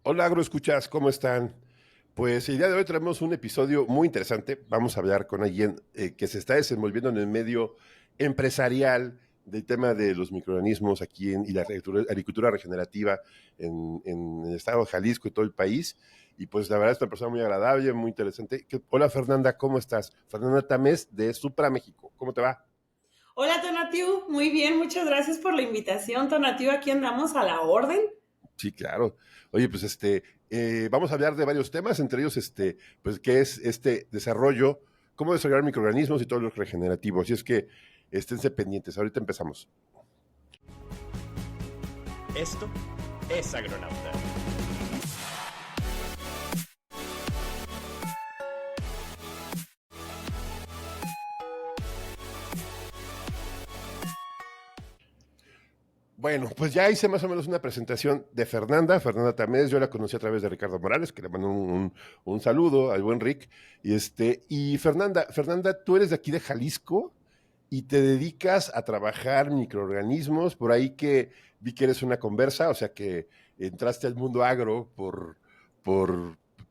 Hola, agroescuchas, ¿cómo están? Pues el día de hoy tenemos un episodio muy interesante. Vamos a hablar con alguien que se está desenvolviendo en el medio empresarial del tema de los microorganismos y la agricultura regenerativa en el estado de Jalisco y todo el país. Y pues la verdad es una persona muy agradable, muy interesante. Hola Fernanda, ¿cómo estás? Fernanda Tamés de Supra México, ¿cómo te va? Hola Tonatiu, muy bien, muchas gracias por la invitación. Tonatiu, aquí andamos a la orden. Sí, claro. Oye, pues vamos a hablar de varios temas, entre ellos, pues, qué es este desarrollo, cómo desarrollar microorganismos y todo lo regenerativo. Así es que esténse pendientes. Ahorita empezamos. Esto es Agronauta. Bueno, pues ya hice más o menos una presentación de Fernanda Tamés. Yo la conocí a través de Ricardo Morales, que le mando un saludo al buen Rick. Y Fernanda, tú eres de aquí de Jalisco y te dedicas a trabajar microorganismos. Por ahí que vi que eres una conversa, o sea que entraste al mundo agro por,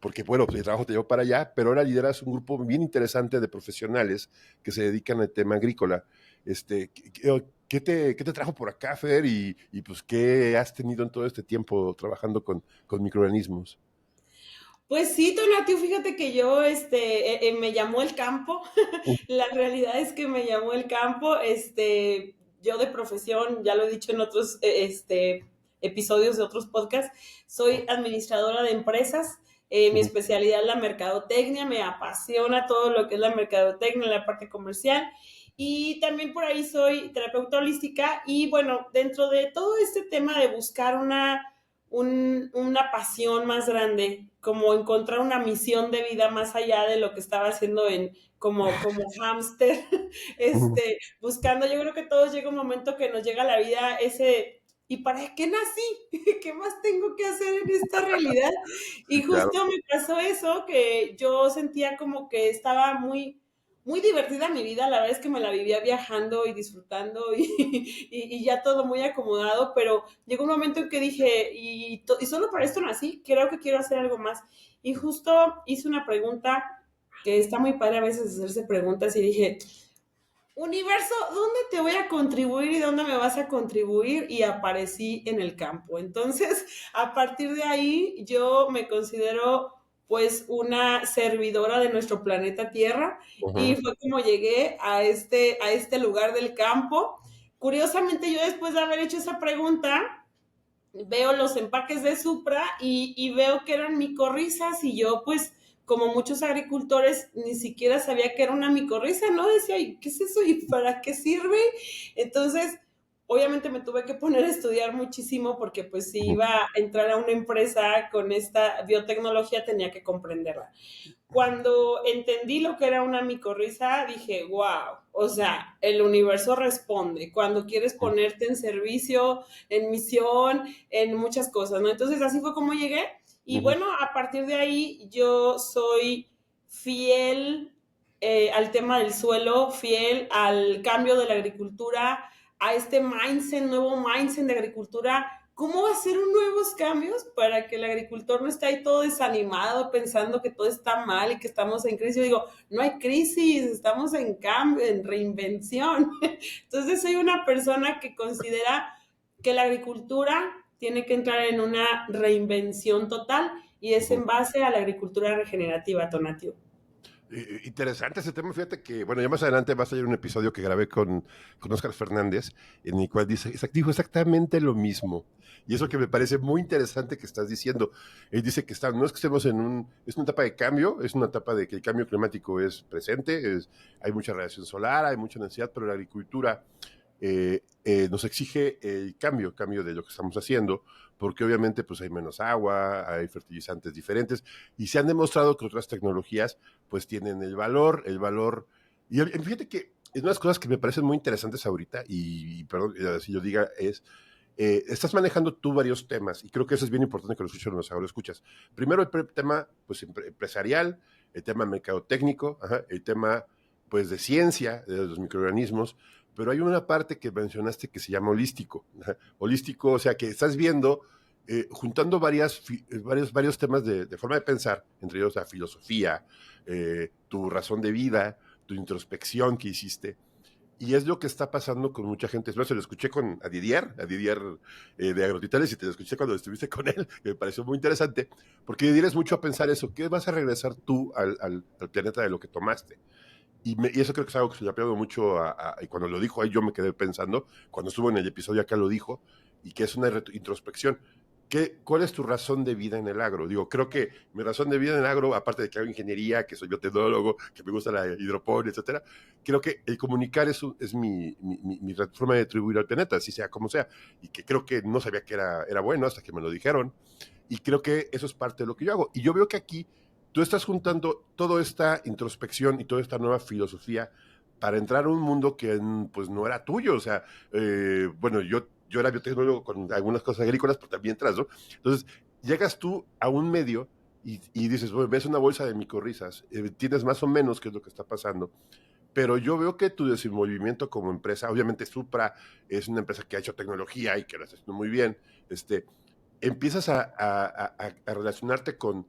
porque, bueno, el trabajo te llevó para allá, pero ahora lideras un grupo bien interesante de profesionales que se dedican al tema agrícola. ¿Qué te trajo por acá, Fer? Pues, ¿qué has tenido en todo este tiempo trabajando con microorganismos? Pues sí, Tonatiu, fíjate que yo, me llamó el campo. La realidad es que me llamó el campo. Yo de profesión, ya lo he dicho en otros, episodios de otros podcasts, soy administradora de empresas. Mi Ujú. especialidad es la mercadotecnia, me apasiona todo lo que es la mercadotecnia, la parte comercial. Y también por ahí soy terapeuta holística y bueno, dentro de todo este tema de buscar una pasión más grande, como encontrar una misión de vida más allá de lo que estaba haciendo como hámster, Ujú. buscando, yo creo que todos llega un momento que nos llega a la vida ese, ¿y para qué nací? ¿Qué más tengo que hacer en esta realidad? Y Sí, claro. justo me pasó eso, que yo sentía como que estaba muy divertida mi vida, la verdad es que me la vivía viajando y disfrutando y ya todo muy acomodado, pero llegó un momento en que dije, y solo para esto nací, creo que quiero hacer algo más. Y justo hice una pregunta que está muy padre a veces hacerse preguntas y dije, universo, ¿dónde te voy a contribuir y dónde me vas a contribuir? Y aparecí en el campo. Entonces, a partir de ahí, yo me considero pues una servidora de nuestro planeta Tierra y Ujú. fue como llegué a este lugar del campo. Curiosamente, yo después de haber hecho esa pregunta, veo los empaques de Supra y veo que eran micorrizas y yo pues como muchos agricultores ni siquiera sabía que era una micorriza, ¿no? Decía, ¿qué es eso y para qué sirve? Entonces, obviamente me tuve que poner a estudiar muchísimo porque pues si Ujú. iba a entrar a una empresa con esta biotecnología tenía que comprenderla. Cuando entendí lo que era una micorriza, dije, wow, o sea, el universo responde cuando quieres ponerte en servicio, en misión, en muchas cosas, ¿no? Entonces así fue como llegué y Ujú. bueno, a partir de ahí yo soy fiel al tema del suelo, fiel al cambio de la agricultura, a este mindset, nuevo mindset de agricultura. ¿Cómo hacer nuevos cambios para que el agricultor no esté ahí todo desanimado pensando que todo está mal y que estamos en crisis? Yo digo, no hay crisis, estamos en cambio, en reinvención. Entonces soy una persona que considera que la agricultura tiene que entrar en una reinvención total y es Ujú. en base a la agricultura regenerativa, Tonatio. Interesante ese tema. Fíjate que, bueno, ya más adelante va a salir un episodio que grabé con Oscar Fernández, en el cual dijo exactamente lo mismo. Y eso que me parece muy interesante que estás diciendo. Él dice que no es que estemos es una etapa de cambio, es una etapa de que el cambio climático es presente, hay mucha radiación solar, hay mucha necesidad, pero la agricultura nos exige cambio de lo que estamos haciendo, porque obviamente pues hay menos agua, hay fertilizantes diferentes, y se han demostrado que otras tecnologías pues tienen y fíjate que es una de las cosas que me parecen muy interesantes ahorita, y perdón, si yo diga, estás manejando tú varios temas, y creo que eso es bien importante que lo escuchen los escuchas. Primero el tema pues empresarial, el tema mercadotécnico, ajá, el tema pues de ciencia de los microorganismos, pero hay una parte que mencionaste que se llama holístico. Ajá. Holístico, o sea que estás viendo juntando varios temas de forma de pensar, entre ellos la filosofía, tu razón de vida, tu introspección que hiciste. Y es lo que está pasando con mucha gente. Es más, se lo escuché a Didier de Agrotitales, y te lo escuché cuando estuviste con él, que me pareció muy interesante, porque Didier es mucho a pensar eso, ¿qué vas a regresar tú al planeta de lo que tomaste? Y eso creo que es algo que se le aplaudo mucho y cuando lo dijo ahí yo me quedé pensando, cuando estuvo en el episodio acá lo dijo, y que es una introspección. ¿Cuál es tu razón de vida en el agro? Digo, creo que mi razón de vida en el agro, aparte de que hago ingeniería, que soy biotecnólogo, que me gusta la hidroponía, etcétera, creo que el comunicar es mi forma de atribuir al planeta, así sea como sea, y que creo que no sabía que era bueno hasta que me lo dijeron, y creo que eso es parte de lo que yo hago. Y yo veo que aquí tú estás juntando toda esta introspección y toda esta nueva filosofía para entrar a un mundo que pues no era tuyo. O sea, bueno, yo era biotecnólogo con algunas cosas agrícolas, pero también tras, ¿no? Entonces, llegas tú a un medio y dices, bueno, ves una bolsa de micorrizas, entiendes más o menos qué es lo que está pasando, pero yo veo que tu desenvolvimiento como empresa, obviamente Supra es una empresa que ha hecho tecnología y que lo está haciendo muy bien, empiezas a relacionarte con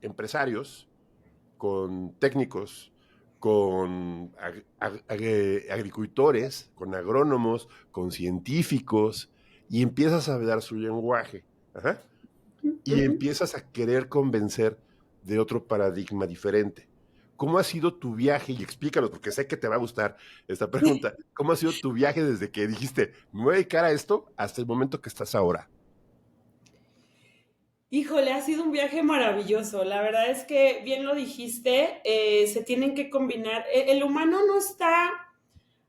empresarios, con técnicos, con agricultores, con agrónomos, con científicos, y empiezas a hablar su lenguaje. Ajá. Y empiezas a querer convencer de otro paradigma diferente. ¿Cómo ha sido tu viaje? Y explícanos, porque sé que te va a gustar esta pregunta. ¿Cómo ha sido tu viaje desde que dijiste, me voy a dedicar a esto, hasta el momento que estás ahora? Híjole, ha sido un viaje maravilloso. La verdad es que, bien lo dijiste, se tienen que combinar. El humano no está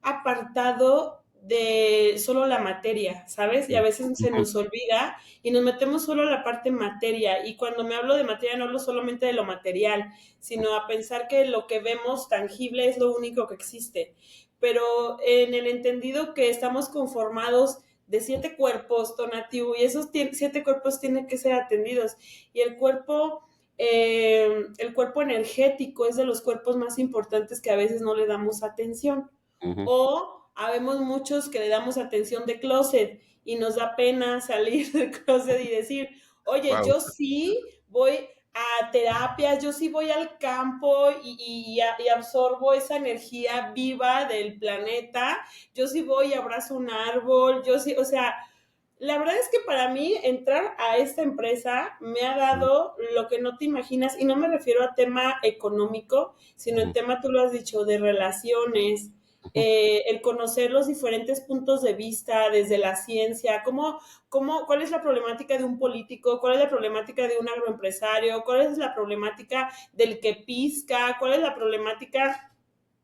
apartado de solo la materia, ¿sabes? Y a veces se nos olvida y nos metemos solo a la parte materia. Y cuando me hablo de materia no hablo solamente de lo material, sino a pensar que lo que vemos tangible es lo único que existe. Pero en el entendido que estamos conformados de 7 cuerpos, Tonatiuh, y esos 7 cuerpos tienen que ser atendidos. Y el cuerpo energético es de los cuerpos más importantes que a veces no le damos atención. Uh-huh. O habemos muchos que le damos atención de closet y nos da pena salir del closet y decir, oye, Wow. yo sí voy a terapias, yo sí voy al campo y absorbo esa energía viva del planeta, yo sí voy y abrazo un árbol, yo sí, o sea, la verdad es que para mí entrar a esta empresa me ha dado lo que no te imaginas, y no me refiero a tema económico, sino en Uh-huh. tema, tú lo has dicho, de relaciones, el conocer los diferentes puntos de vista desde la ciencia, cuál es la problemática de un político, cuál es la problemática de un agroempresario, cuál es la problemática del que pisca, cuál es la problemática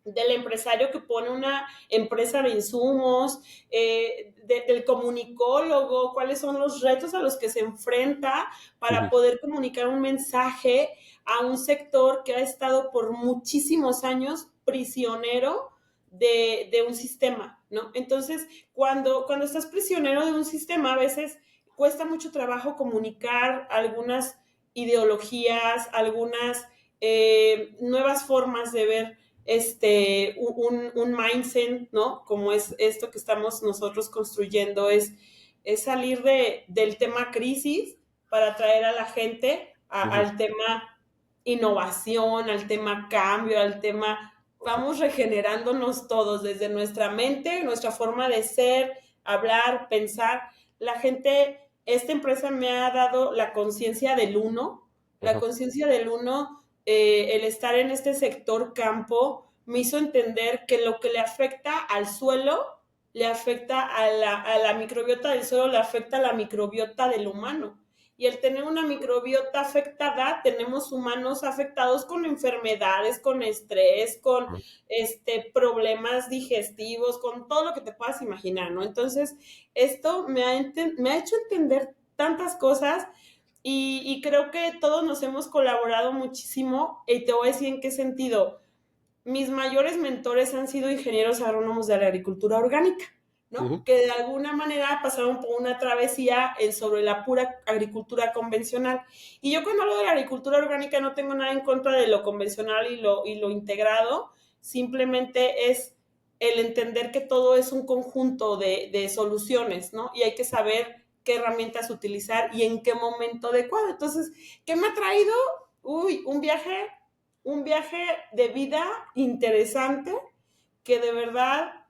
del empresario que pone una empresa de insumos, del comunicólogo, cuáles son los retos a los que se enfrenta para Uh-huh. poder comunicar un mensaje a un sector que ha estado por muchísimos años prisionero de un sistema, ¿no? Entonces, cuando estás prisionero de un sistema, a veces cuesta mucho trabajo comunicar algunas ideologías, algunas nuevas formas de ver un mindset, ¿no? Como es esto que estamos nosotros construyendo, es salir del tema crisis para traer a la gente Uh-huh. al tema innovación, al tema cambio, al tema, vamos regenerándonos todos desde nuestra mente, nuestra forma de ser, hablar, pensar. La gente, esta empresa me ha dado la conciencia del uno, la Uh-huh. conciencia del uno, el estar en este sector campo me hizo entender que lo que le afecta al suelo, le afecta a la microbiota del suelo, le afecta a la microbiota del humano. Y el tener una microbiota afectada, tenemos humanos afectados con enfermedades, con estrés, con problemas digestivos, con todo lo que te puedas imaginar, ¿no? Entonces, esto me ha hecho entender tantas cosas y creo que todos nos hemos colaborado muchísimo, y te voy a decir en qué sentido. Mis mayores mentores han sido ingenieros agrónomos de la agricultura orgánica, ¿no? Uh-huh. Que de alguna manera pasaron por una travesía sobre la pura agricultura convencional. Y yo, cuando hablo de la agricultura orgánica, no tengo nada en contra de lo convencional y lo integrado, simplemente es el entender que todo es un conjunto de soluciones, ¿no? Y hay que saber qué herramientas utilizar y en qué momento adecuado. Entonces, ¿qué me ha traído? Uy, un viaje de vida interesante que de verdad,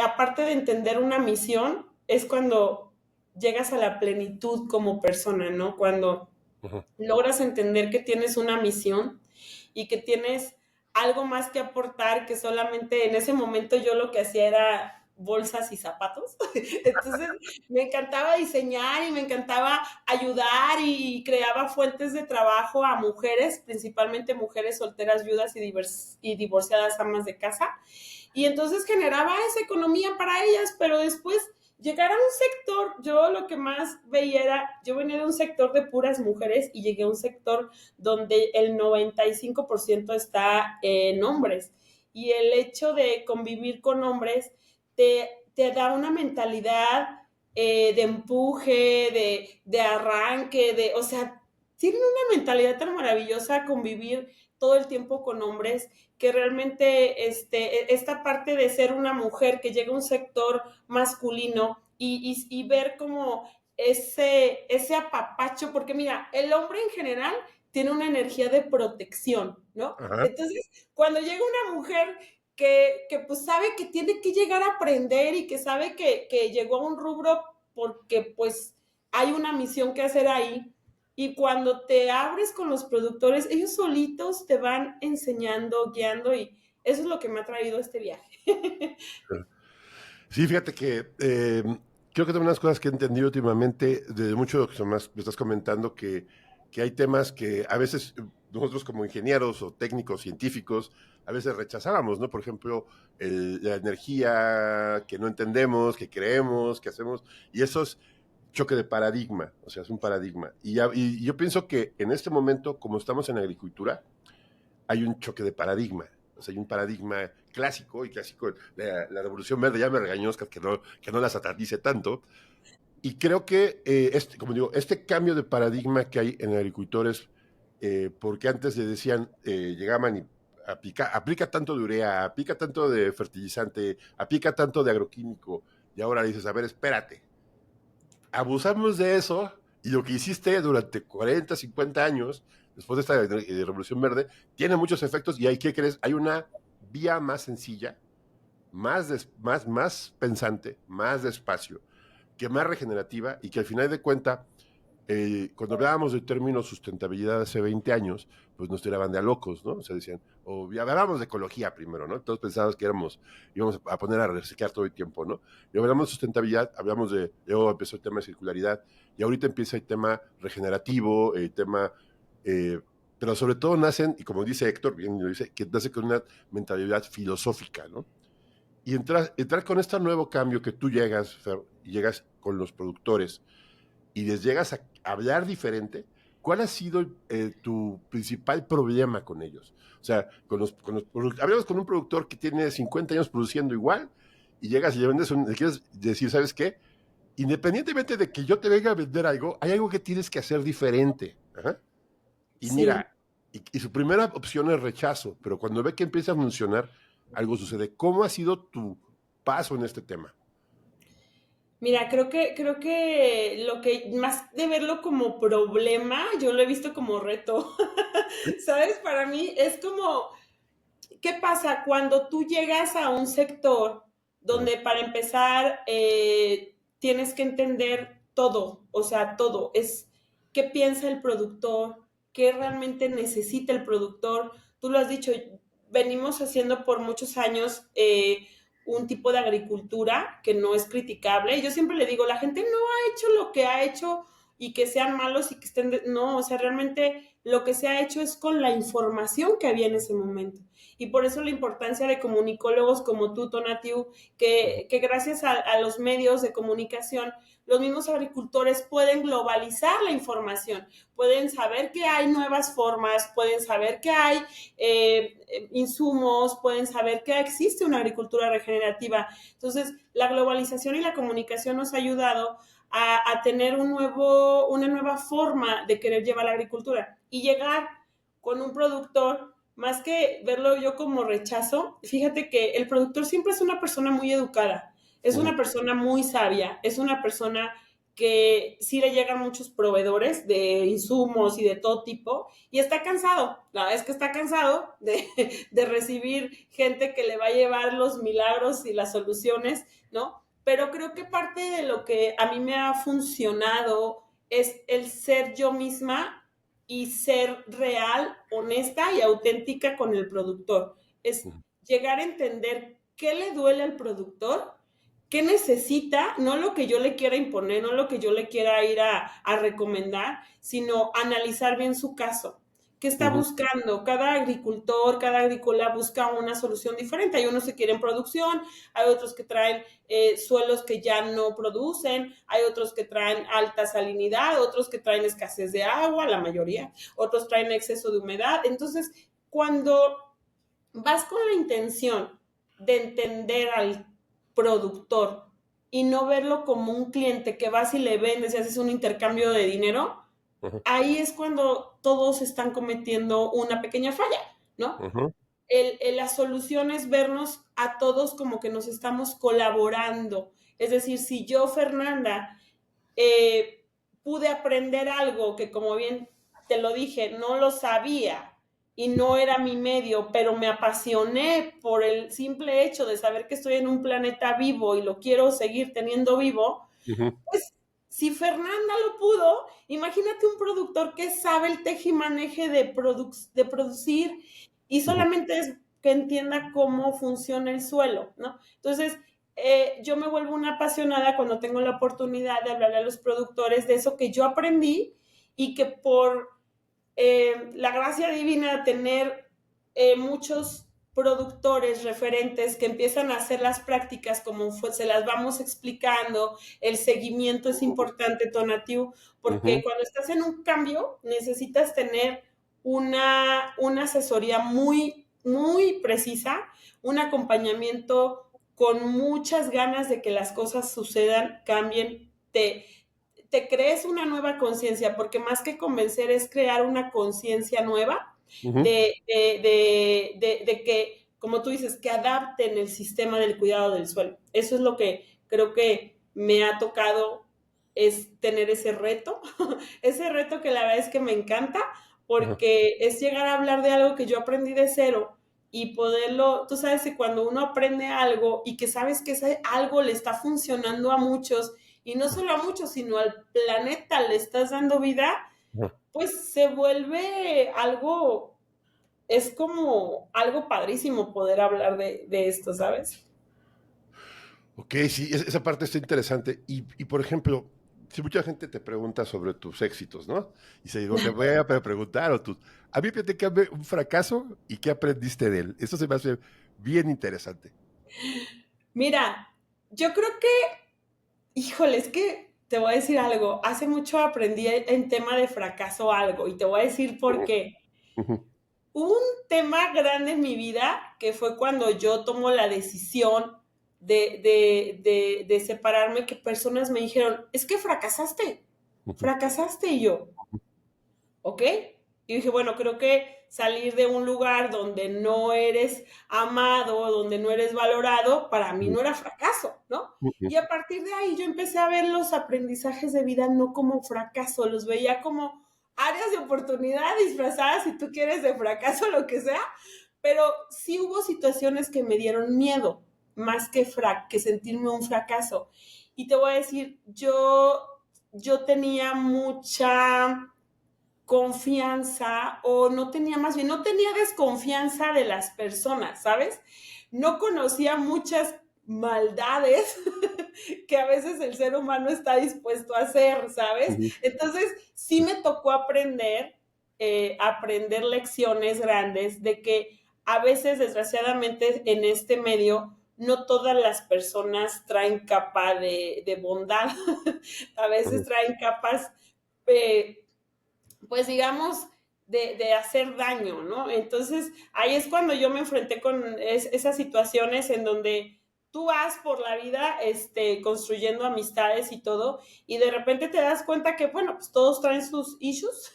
aparte de entender una misión, es cuando llegas a la plenitud como persona, ¿no? Cuando Ujú. logras entender que tienes una misión y que tienes algo más que aportar, que solamente en ese momento yo lo que hacía era bolsas y zapatos. Entonces me encantaba diseñar y me encantaba ayudar y creaba fuentes de trabajo a mujeres, principalmente mujeres solteras, viudas y divorciadas amas de casa. Y entonces generaba esa economía para ellas, pero después llegar a un sector, yo lo que más veía era, yo venía de un sector de puras mujeres y llegué a un sector donde el 95% está en hombres. Y el hecho de convivir con hombres te da una mentalidad de empuje, de arranque, o sea, tienen una mentalidad tan maravillosa convivir todo el tiempo con hombres que realmente esta parte de ser una mujer que llega a un sector masculino y ver como ese apapacho, porque mira, el hombre en general tiene una energía de protección, ¿no? Ajá. Entonces, cuando llega una mujer que pues sabe que tiene que llegar a aprender y que sabe que llegó a un rubro porque pues hay una misión que hacer ahí, y cuando te abres con los productores, ellos solitos te van enseñando, guiando, y eso es lo que me ha traído este viaje. Sí, fíjate que creo que también unas cosas que he entendido últimamente, de mucho de lo que más me estás comentando, que hay temas que a veces nosotros como ingenieros o técnicos científicos, a veces rechazábamos, ¿no? Por ejemplo, la energía que no entendemos, que creemos, que hacemos, y eso es choque de paradigma, o sea, es un paradigma. Y yo pienso que en este momento, como estamos en agricultura, hay un choque de paradigma. O sea, hay un paradigma clásico, y clásico, la Revolución Verde, ya me regañó Oscar que no la satanice tanto, y creo que, como digo, este cambio de paradigma que hay en agricultores, porque antes le decían, llegaban y aplica tanto de urea, aplica tanto de fertilizante, aplica tanto de agroquímico, y ahora dices, a ver, espérate, abusamos de eso y lo que hiciste durante 40, 50 años, después de esta Revolución Verde, tiene muchos efectos y hay, ¿qué crees? Hay una vía más sencilla, más pensante, más despacio, que más regenerativa y que al final de cuentas cuando hablábamos del término sustentabilidad hace 20 años, pues nos tiraban de a locos, ¿no? O sea, decían, o hablábamos de ecología primero, ¿no? Todos pensábamos que íbamos a poner a reciclar todo el tiempo, ¿no? Y hablamos de sustentabilidad, luego empezó el tema de circularidad, y ahorita empieza el tema regenerativo, el tema, eh, pero sobre todo nacen, y como dice Héctor, bien lo dice, que nace con una mentalidad filosófica, ¿no? Y entrar con este nuevo cambio que tú llegas, Fer, y llegas con los productores, y les llegas a hablar diferente, ¿cuál ha sido tu principal problema con ellos? O sea, hablamos con un productor que tiene 50 años produciendo igual y llegas y le quieres decir, ¿sabes qué? Independientemente de que yo te venga a vender algo, hay algo que tienes que hacer diferente. Ajá. Y Sí. mira, y su primera opción es rechazo, pero cuando ve que empieza a funcionar, algo sucede. ¿Cómo ha sido tu paso en este tema? Mira, creo que lo que más de verlo como problema, yo lo he visto como reto. ¿Sabes? Para mí es como, ¿qué pasa cuando tú llegas a un sector Ajá. donde para empezar tienes que entender todo? O sea, todo. Es qué piensa el productor, qué realmente necesita el productor. Tú lo has dicho, venimos haciendo por muchos años un tipo de agricultura que no es criticable. Yo siempre le digo, la gente no ha hecho lo que ha hecho y que sean malos y que estén... no, o sea, realmente lo que se ha hecho es con la información que había en ese momento. Y por eso la importancia de comunicólogos como tú, Tonatiu, que gracias a los medios de comunicación, los mismos agricultores pueden globalizar la información, pueden saber que hay nuevas formas, pueden saber que hay insumos, pueden saber que existe una agricultura regenerativa. Entonces, la globalización y la comunicación nos ha ayudado a tener una nueva forma de querer llevar la agricultura y llegar con un productor, más que verlo yo como rechazo, fíjate que el productor siempre es una persona muy educada. Es una persona muy sabia, es una persona que sí le llegan muchos proveedores de insumos y de todo tipo, y está cansado, la verdad es que está cansado de recibir gente que le va a llevar los milagros y las soluciones, ¿no? Pero creo que parte de lo que a mí me ha funcionado es el ser yo misma y ser real, honesta y auténtica con el productor. Es llegar a entender qué le duele al productor, qué necesita, no lo que yo le quiera imponer, no lo que yo le quiera ir a recomendar, sino analizar bien su caso. ¿Qué está Ujú. buscando? Cada agricultor, cada agrícola busca una solución diferente. Hay unos que quieren producción, hay otros que traen suelos que ya no producen, hay otros que traen alta salinidad, otros que traen escasez de agua, la mayoría, otros traen exceso de humedad. Entonces, cuando vas con la intención de entender al productor y no verlo como un cliente que vas y le vendes y haces un intercambio de dinero, Ujú. ahí es cuando todos están cometiendo una pequeña falla, ¿no? Ujú. La solución es vernos a todos como que nos estamos colaborando. Es decir, si yo, Fernanda, eh, pude aprender algo que, como bien te lo dije, no lo sabía y no era mi medio, pero me apasioné por el simple hecho de saber que estoy en un planeta vivo y lo quiero seguir teniendo vivo, Ujú. pues si Fernanda lo pudo, imagínate un productor que sabe el tejimaneje de producir y Ujú. solamente es que entienda cómo funciona el suelo, ¿no? Entonces, yo me vuelvo una apasionada cuando tengo la oportunidad de hablarle a los productores de eso que yo aprendí y que por la gracia divina de tener muchos productores referentes que empiezan a hacer las prácticas como se las vamos explicando, el seguimiento es importante, Tonatiu, porque Ujú. cuando estás en un cambio necesitas tener una asesoría muy, muy precisa, un acompañamiento con muchas ganas de que las cosas sucedan, cambien, te crees una nueva conciencia, porque más que convencer es crear una conciencia nueva Ujú. de que, como tú dices, que adapten el sistema del cuidado del suelo. Eso es lo que creo que me ha tocado, es tener ese reto que la verdad es que me encanta, Ujú. porque es llegar a hablar de algo que yo aprendí de cero y poderlo, tú sabes que cuando uno aprende algo y que sabes que ese algo le está funcionando a muchos, y no solo a muchos, sino al planeta le estás dando vida, Ujú. pues se vuelve algo, es como algo padrísimo poder hablar de esto, ¿sabes? Ok, sí, esa parte está interesante. Y, por ejemplo, si mucha gente te pregunta sobre tus éxitos, ¿no? Y se digo, te voy a preguntar, o tus... A mí platícame un fracaso y qué aprendiste de él. Eso se me hace bien interesante. Mira, yo creo que, híjole, es que te voy a decir algo, hace mucho aprendí en tema de fracaso algo y te voy a decir por Ujú. qué. Ujú. Hubo un tema grande en mi vida que fue cuando yo tomo la decisión de separarme, que personas me dijeron, es que Ujú. fracasaste y yo, ¿ok? Y dije, bueno, creo que salir de un lugar donde no eres amado, donde no eres valorado, para mí Ujú. no era fracaso, ¿no? Ujú. Y a partir de ahí yo empecé a ver los aprendizajes de vida no como fracaso, los veía como áreas de oportunidad disfrazadas, si tú quieres, de fracaso, lo que sea, pero sí hubo situaciones que me dieron miedo, más que sentirme un fracaso. Y te voy a decir, yo tenía mucha confianza o no tenía más bien, no tenía desconfianza de las personas, ¿sabes? No conocía muchas maldades que a veces el ser humano está dispuesto a hacer, ¿sabes? Ujú. Entonces, sí me tocó aprender lecciones grandes de que a veces, desgraciadamente, en este medio, no todas las personas traen capa de bondad, a veces Ujú. traen capas eh, pues digamos, de hacer daño, ¿no? Entonces, ahí es cuando yo me enfrenté con esas situaciones en donde tú vas por la vida construyendo amistades y todo, y de repente te das cuenta que, bueno, pues todos traen sus issues,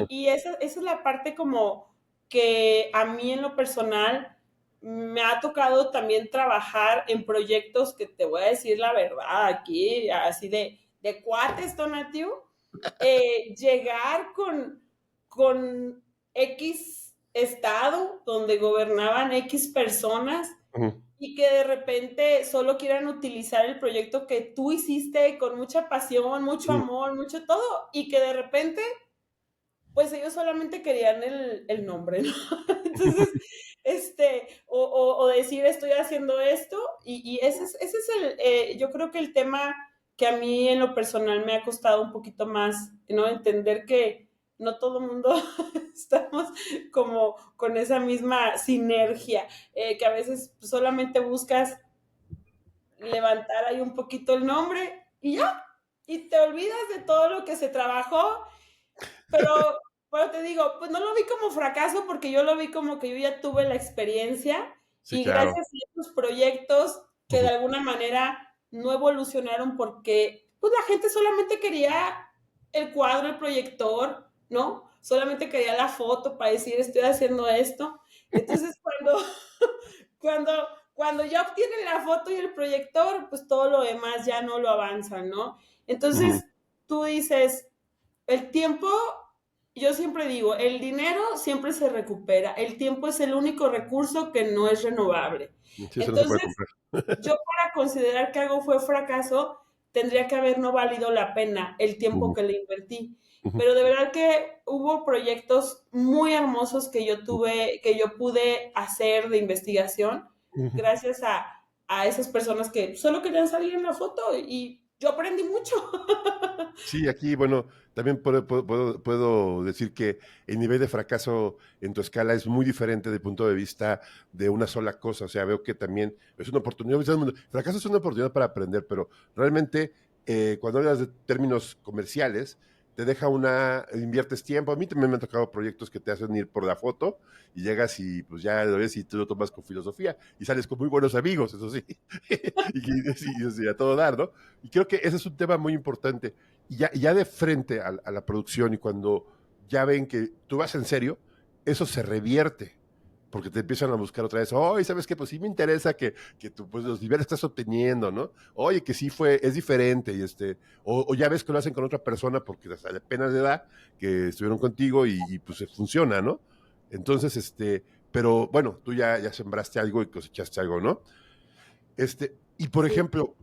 y esa es la parte como que a mí en lo personal me ha tocado también trabajar en proyectos que te voy a decir la verdad aquí, así de cuates, Tonatiu, llegar con X estado donde gobernaban X personas Ujú. y que de repente solo quieran utilizar el proyecto que tú hiciste con mucha pasión, mucho Ujú. amor, mucho todo, y que de repente pues ellos solamente querían el nombre, ¿no? Entonces, o decir estoy haciendo esto, y ese es yo creo que el tema que a mí en lo personal me ha costado un poquito más, ¿no? Entender que no todo el mundo estamos como con esa misma sinergia, que a veces solamente buscas levantar ahí un poquito el nombre y ya, y te olvidas de todo lo que se trabajó, pero, pero te digo, pues no lo vi como fracaso porque yo lo vi como que yo ya tuve la experiencia Sí, y claro. gracias a estos proyectos que de Ujú. alguna manera no evolucionaron porque pues la gente solamente quería el cuadro, el proyector, ¿no? Solamente quería la foto para decir estoy haciendo esto. Entonces cuando, cuando ya obtienen la foto y el proyector, pues todo lo demás ya no lo avanzan, ¿no? Ujú. Entonces tú dices, el tiempo, yo siempre digo, el dinero siempre se recupera, el tiempo es el único recurso que no es renovable. Sí, eso no se puede Entonces, comprar. yo para considerar que algo fue fracaso, tendría que haber no valido la pena el tiempo Ujú. que le invertí. Ujú. Pero de verdad que hubo proyectos muy hermosos que yo Ujú. tuve, que yo pude hacer de investigación Ujú. gracias a esas personas que solo querían salir en la foto y yo aprendí mucho. Sí, aquí, bueno, también puedo decir que el nivel de fracaso en tu escala es muy diferente desde el punto de vista de una sola cosa. O sea, veo que también es una oportunidad. Fracaso es una oportunidad para aprender, pero realmente cuando hablas de términos comerciales, te deja inviertes tiempo. A mí también me han tocado proyectos que te hacen ir por la foto y llegas y pues ya lo ves y tú lo tomas con filosofía y sales con muy buenos amigos, eso sí, y a todo dar, ¿no? Y creo que ese es un tema muy importante y ya de frente a la producción y cuando ya ven que tú vas en serio, eso se revierte, porque te empiezan a buscar otra vez, oye, ¿sabes qué? Pues sí me interesa que tú, pues los niveles estás obteniendo, ¿no? Oye, que sí es diferente, o ya ves que lo hacen con otra persona porque hasta apenas de edad que estuvieron contigo y pues funciona, ¿no? Entonces, pero bueno, tú ya sembraste algo y cosechaste algo, ¿no? Y por Sí. ejemplo,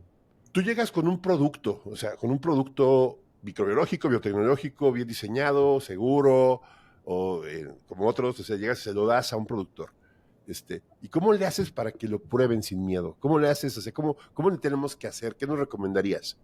tú llegas con un producto, o sea, con un producto microbiológico, biotecnológico, bien diseñado, seguro, o como otros, o sea, llegas y se lo das a un productor. ¿Y cómo le haces para que lo prueben sin miedo? ¿Cómo le haces? O sea, ¿cómo le tenemos que hacer? ¿Qué nos recomendarías?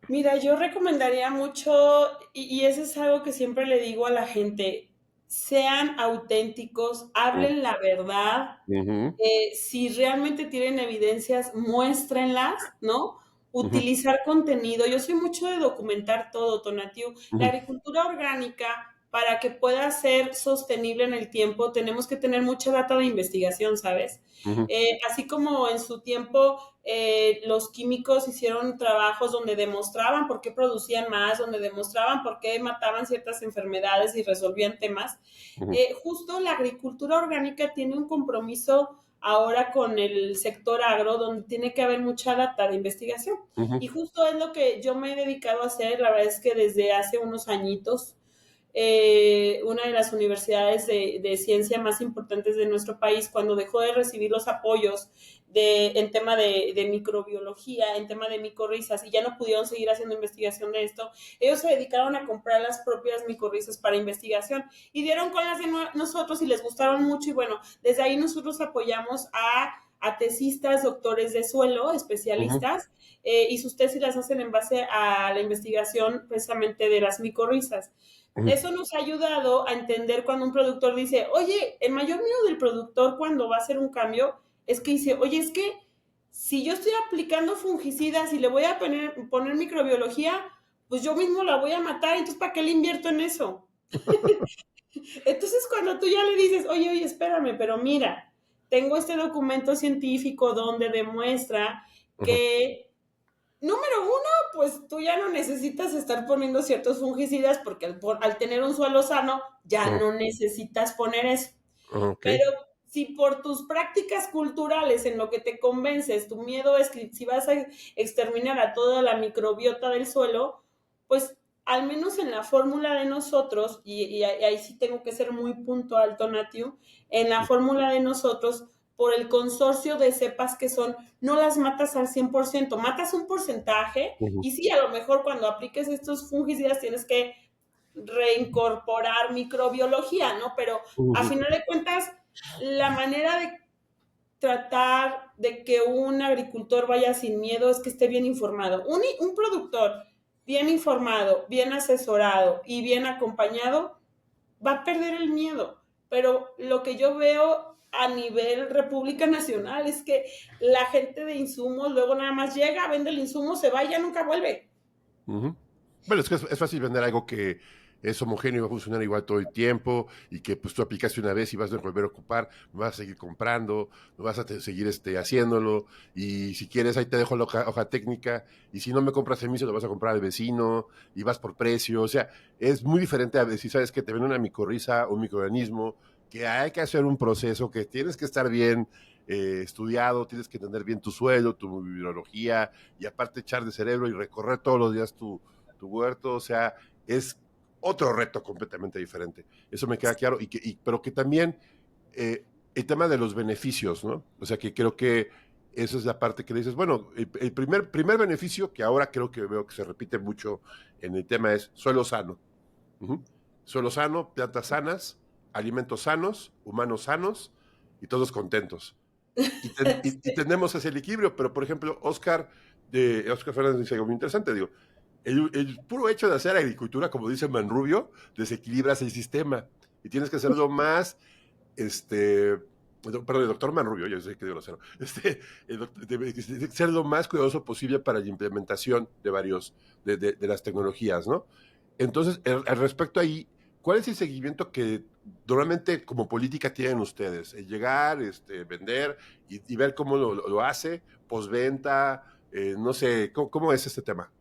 Mira, yo recomendaría mucho, y eso es algo que siempre le digo a la gente, sean auténticos, Mm. hablen la verdad, Ujú. si realmente tienen evidencias, muéstrenlas, ¿no? Ujú. Utilizar contenido. Yo soy mucho de documentar todo, Tonatiu. La Ujú. agricultura orgánica, para que pueda ser sostenible en el tiempo, tenemos que tener mucha data de investigación, ¿sabes? Ujú. Así como en su tiempo los químicos hicieron trabajos donde demostraban por qué producían más, donde demostraban por qué mataban ciertas enfermedades y resolvían temas. Ujú. Justo la agricultura orgánica tiene un compromiso ahora con el sector agro, donde tiene que haber mucha data de investigación. Ujú. Y justo es lo que yo me he dedicado a hacer, la verdad es que desde hace unos añitos, una de las universidades de ciencia más importantes de nuestro país, cuando dejó de recibir los apoyos en tema de microbiología, en tema de micorrizas, y ya no pudieron seguir haciendo investigación de esto, ellos se dedicaron a comprar las propias micorrizas para investigación y dieron con las de nosotros y les gustaron mucho y bueno, desde ahí nosotros apoyamos a tesistas, doctores de suelo, Ujú. especialistas, y sus tesis las hacen en base a la investigación precisamente de las micorrizas. Ujú. Eso nos ha ayudado a entender cuando un productor dice, oye, el mayor miedo del productor cuando va a hacer un cambio es que dice, oye, es que si yo estoy aplicando fungicidas y le voy a poner microbiología, pues yo mismo la voy a matar, entonces ¿para qué le invierto en eso? Entonces cuando tú ya le dices, oye, espérame, pero mira, tengo este documento científico donde demuestra Ujú. que número uno, pues tú ya no necesitas estar poniendo ciertos fungicidas porque al tener un suelo sano ya Ujú. no necesitas poner eso. Ok. Pero si por tus prácticas culturales en lo que te convences, tu miedo es que si vas a exterminar a toda la microbiota del suelo, pues al menos en la fórmula de nosotros, y ahí sí tengo que ser muy puntual, Tonatiuh, en la fórmula de nosotros, por el consorcio de cepas que son, no las matas al 100%, matas un porcentaje, Ujú, y sí, a lo mejor cuando apliques estos fungicidas tienes que reincorporar microbiología, ¿no? Pero a ujú, final de cuentas, la manera de tratar de que un agricultor vaya sin miedo es que esté bien informado. Un productor bien informado, bien asesorado y bien acompañado va a perder el miedo. Pero lo que yo veo a nivel República Nacional es que la gente de insumos luego nada más llega, vende el insumo, se va y ya nunca vuelve. ujú. Bueno, es que es fácil vender algo que es homogéneo y va a funcionar igual todo el tiempo y que pues tú aplicaste una vez y vas a volver a ocupar, vas a seguir comprando, vas a seguir haciéndolo y si quieres ahí te dejo la hoja técnica y si no me compras el mismo lo vas a comprar al vecino y vas por precio, o sea, es muy diferente a si sabes que te viene una micorriza o un microorganismo, que hay que hacer un proceso, que tienes que estar bien estudiado, tienes que entender bien tu suelo, tu biología y aparte echar de cerebro y recorrer todos los días tu huerto, o sea, es otro reto completamente diferente. Eso me queda claro, pero que también el tema de los beneficios, ¿no? O sea, que creo que esa es la parte que dices, bueno, el primer beneficio que ahora creo que veo que se repite mucho en el tema es suelo sano. Uh-huh. Suelo sano, plantas sanas, alimentos sanos, humanos sanos y todos contentos. Y tenemos ese equilibrio, pero por ejemplo, Oscar Fernández dice algo muy interesante, digo, el puro hecho de hacer agricultura, como dice Manrubio, desequilibras el sistema y tienes que hacerlo más, perdón, el doctor Manrubio, yo sé que digo grosero, ser lo más cuidadoso posible para la implementación de de las tecnologías, ¿no? Entonces, al respecto ahí, ¿cuál es el seguimiento que normalmente como política tienen ustedes? El llegar, vender y ver cómo lo hace, postventa, no sé, ¿cómo es este tema?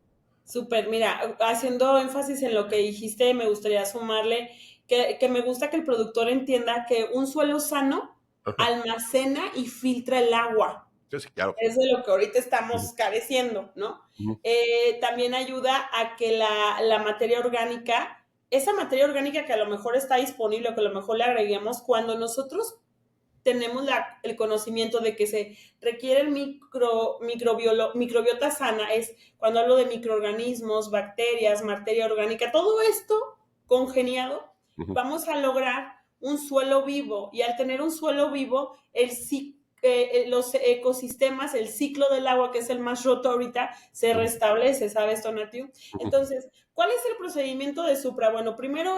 Súper, mira, haciendo énfasis en lo que dijiste, me gustaría sumarle que me gusta que el productor entienda que un suelo sano Ajá. almacena y filtra el agua. Sí, sí, claro. Es de lo que ahorita Ujú, estamos careciendo, ¿no? ujú, También ayuda a que la materia orgánica, esa materia orgánica que a lo mejor está disponible o que a lo mejor le agreguemos, cuando nosotros tenemos el conocimiento de que se requiere el microbiota sana, es cuando hablo de microorganismos, bacterias, materia orgánica, todo esto congeniado, ujú, vamos a lograr un suelo vivo y al tener un suelo vivo, los ecosistemas, el ciclo del agua, que es el más roto ahorita, se ujú, restablece, ¿sabes, Tonatiuh? ujú, Entonces, ¿cuál es el procedimiento de Supra? Bueno, primero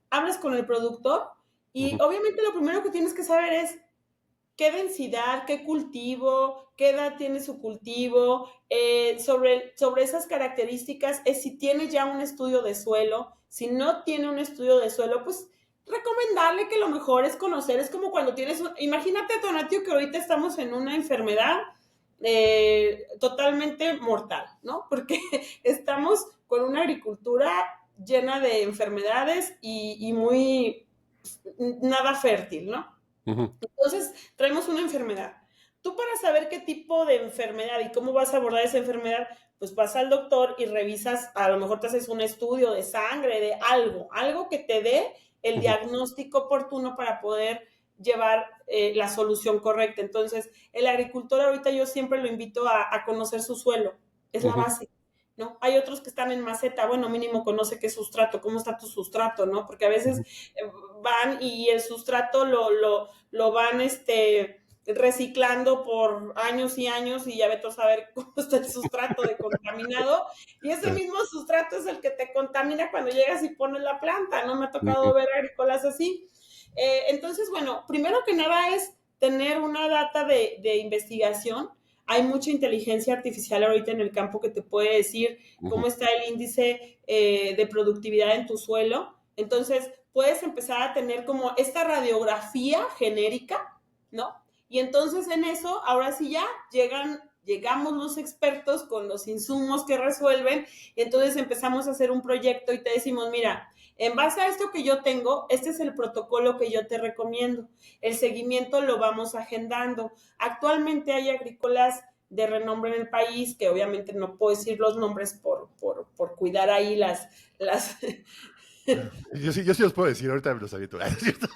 hablas con el productor y ujú, obviamente lo primero que tienes que saber es qué densidad, qué cultivo, qué edad tiene su cultivo, sobre esas características, es si tiene ya un estudio de suelo, si no tiene un estudio de suelo, pues recomendarle que lo mejor es conocer, es como cuando imagínate, Tonatio, que ahorita estamos en una enfermedad totalmente mortal, ¿no? Porque estamos con una agricultura llena de enfermedades y muy nada fértil, ¿no? ujú, Entonces, traemos una enfermedad. Tú para saber qué tipo de enfermedad y cómo vas a abordar esa enfermedad, pues vas al doctor y revisas, a lo mejor te haces un estudio de sangre, de algo que te dé el ujú, diagnóstico oportuno para poder llevar la solución correcta. Entonces, el agricultor ahorita yo siempre lo invito a conocer su suelo, es la ujú, base. ¿No? Hay otros que están en maceta, bueno, mínimo conoce qué sustrato, cómo está tu sustrato, ¿no? Porque a veces ujú, van y el sustrato lo van reciclando por años y años y ya vete a saber cómo está el sustrato de contaminado y ese mismo sustrato es el que te contamina cuando llegas y pones la planta, ¿no? Me ha tocado ujú, ver agrícolas así. Entonces, bueno, primero que nada es tener una data de investigación. Hay mucha inteligencia artificial ahorita en el campo que te puede decir cómo ujú, está el índice de productividad en tu suelo. Entonces, puedes empezar a tener como esta radiografía genérica, ¿no? Y entonces en eso, ahora sí ya llegamos los expertos con los insumos que resuelven, y entonces empezamos a hacer un proyecto y te decimos, mira, En base a esto que yo tengo, este es el protocolo que yo te recomiendo. El seguimiento lo vamos agendando. Actualmente hay agrícolas de renombre en el país, que obviamente no puedo decir los nombres por cuidar ahí las Yo sí los puedo decir, ahorita me los aviento. ¿Es cierto?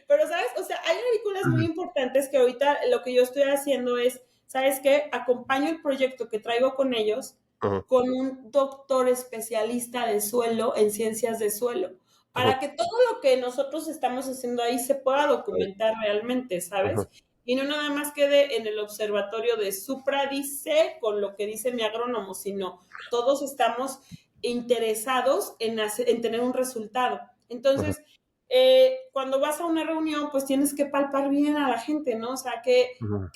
Pero, ¿sabes? O sea, hay agrícolas muy importantes que ahorita lo que yo estoy haciendo es, ¿sabes qué? Acompaño el proyecto que traigo con ellos Ajá, con un doctor especialista de suelo en ciencias de suelo, ajá, para que todo lo que nosotros estamos haciendo ahí se pueda documentar realmente, ajá, ¿sabes? Y no nada más quede en el observatorio de Supra dice con lo que dice mi agrónomo, sino todos estamos interesados en tener un resultado. ajá, Entonces, cuando vas a una reunión, pues tienes que palpar bien a la gente, ¿no? O sea, ajá.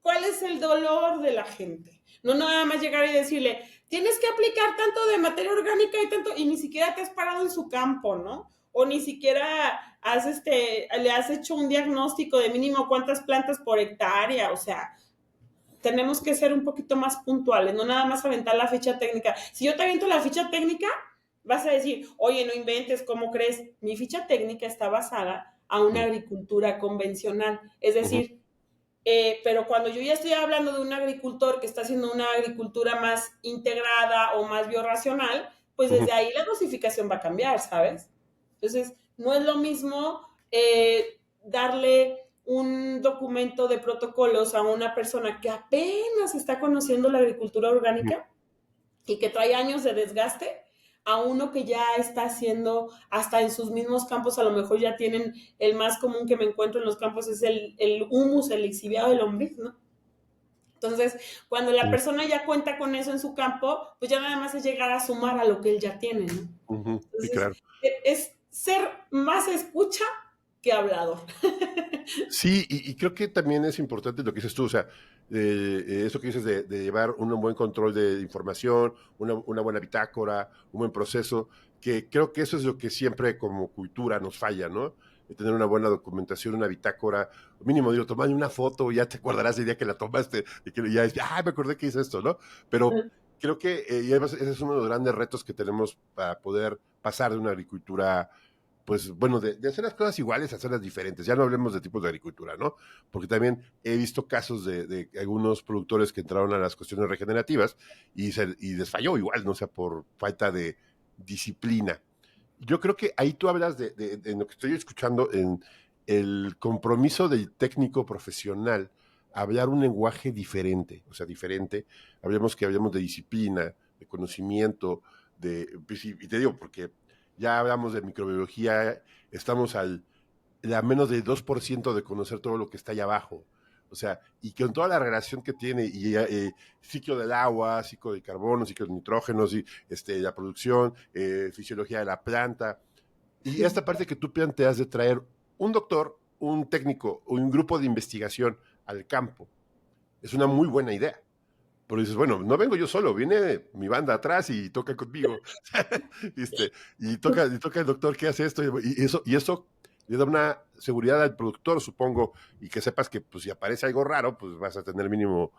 ¿cuál es el dolor de la gente? No nada más llegar y decirle, tienes que aplicar tanto de materia orgánica y tanto, y ni siquiera te has parado en su campo, ¿no? O ni siquiera le has hecho un diagnóstico de mínimo cuántas plantas por hectárea, o sea, tenemos que ser un poquito más puntuales, no nada más aventar la ficha técnica. Si yo te aviento la ficha técnica, vas a decir, oye, no inventes, ¿cómo crees? Mi ficha técnica está basada a una agricultura convencional, es Ajá. decir, pero cuando yo ya estoy hablando de un agricultor que está haciendo una agricultura más integrada o más biorracional, pues Ajá. desde ahí la dosificación va a cambiar, ¿sabes? Entonces, no es lo mismo darle un documento de protocolos a una persona que apenas está conociendo la agricultura orgánica y que trae años de desgaste a uno que ya está haciendo hasta en sus mismos campos, a lo mejor ya tienen el más común que me encuentro en los campos es el humus, el lixiviado del lombriz, ¿no? Entonces, cuando la persona ya cuenta con eso en su campo, pues ya nada más es llegar a sumar a lo que él ya tiene, ¿no? Ujú, sí, Entonces, claro. es ser más escucha que hablador. Sí, y creo que también es importante lo que dices tú, o sea, eso que dices de llevar un buen control de información, una buena bitácora, un buen proceso, que creo que eso es lo que siempre como cultura nos falla, ¿no? De tener una buena documentación, una bitácora, mínimo digo, tomar una foto, ya te acordarás el día que la tomaste, y que ya es, me acordé que hice esto, ¿no? Pero creo que, y además ese es uno de los grandes retos que tenemos para poder pasar de una agricultura pues bueno, de hacer las cosas iguales a hacerlas diferentes. Ya no hablemos de tipos de agricultura, ¿no? Porque también he visto casos de algunos productores que entraron a las cuestiones regenerativas y les falló igual, ¿no? O sea, por falta de disciplina. Yo creo que ahí tú hablas de lo que estoy escuchando, en el compromiso del técnico profesional, hablar un lenguaje diferente, o sea, diferente. Hablamos de disciplina, de conocimiento, pues, y te digo, porque ya hablamos de microbiología, estamos a menos del 2% de conocer todo lo que está allá abajo. O sea, y con toda la relación que tiene, y ciclo del agua, ciclo de carbono, ciclo de nitrógenos, y la producción, fisiología de la planta, y esta parte que tú planteas de traer un doctor, un técnico, un grupo de investigación al campo, es una muy buena idea. Pero dices, bueno, no vengo yo solo, viene mi banda atrás y toca conmigo. y toca el doctor que hace esto, y eso le da una seguridad al productor, supongo, y que sepas que pues, si aparece algo raro, pues vas a tener mínimo,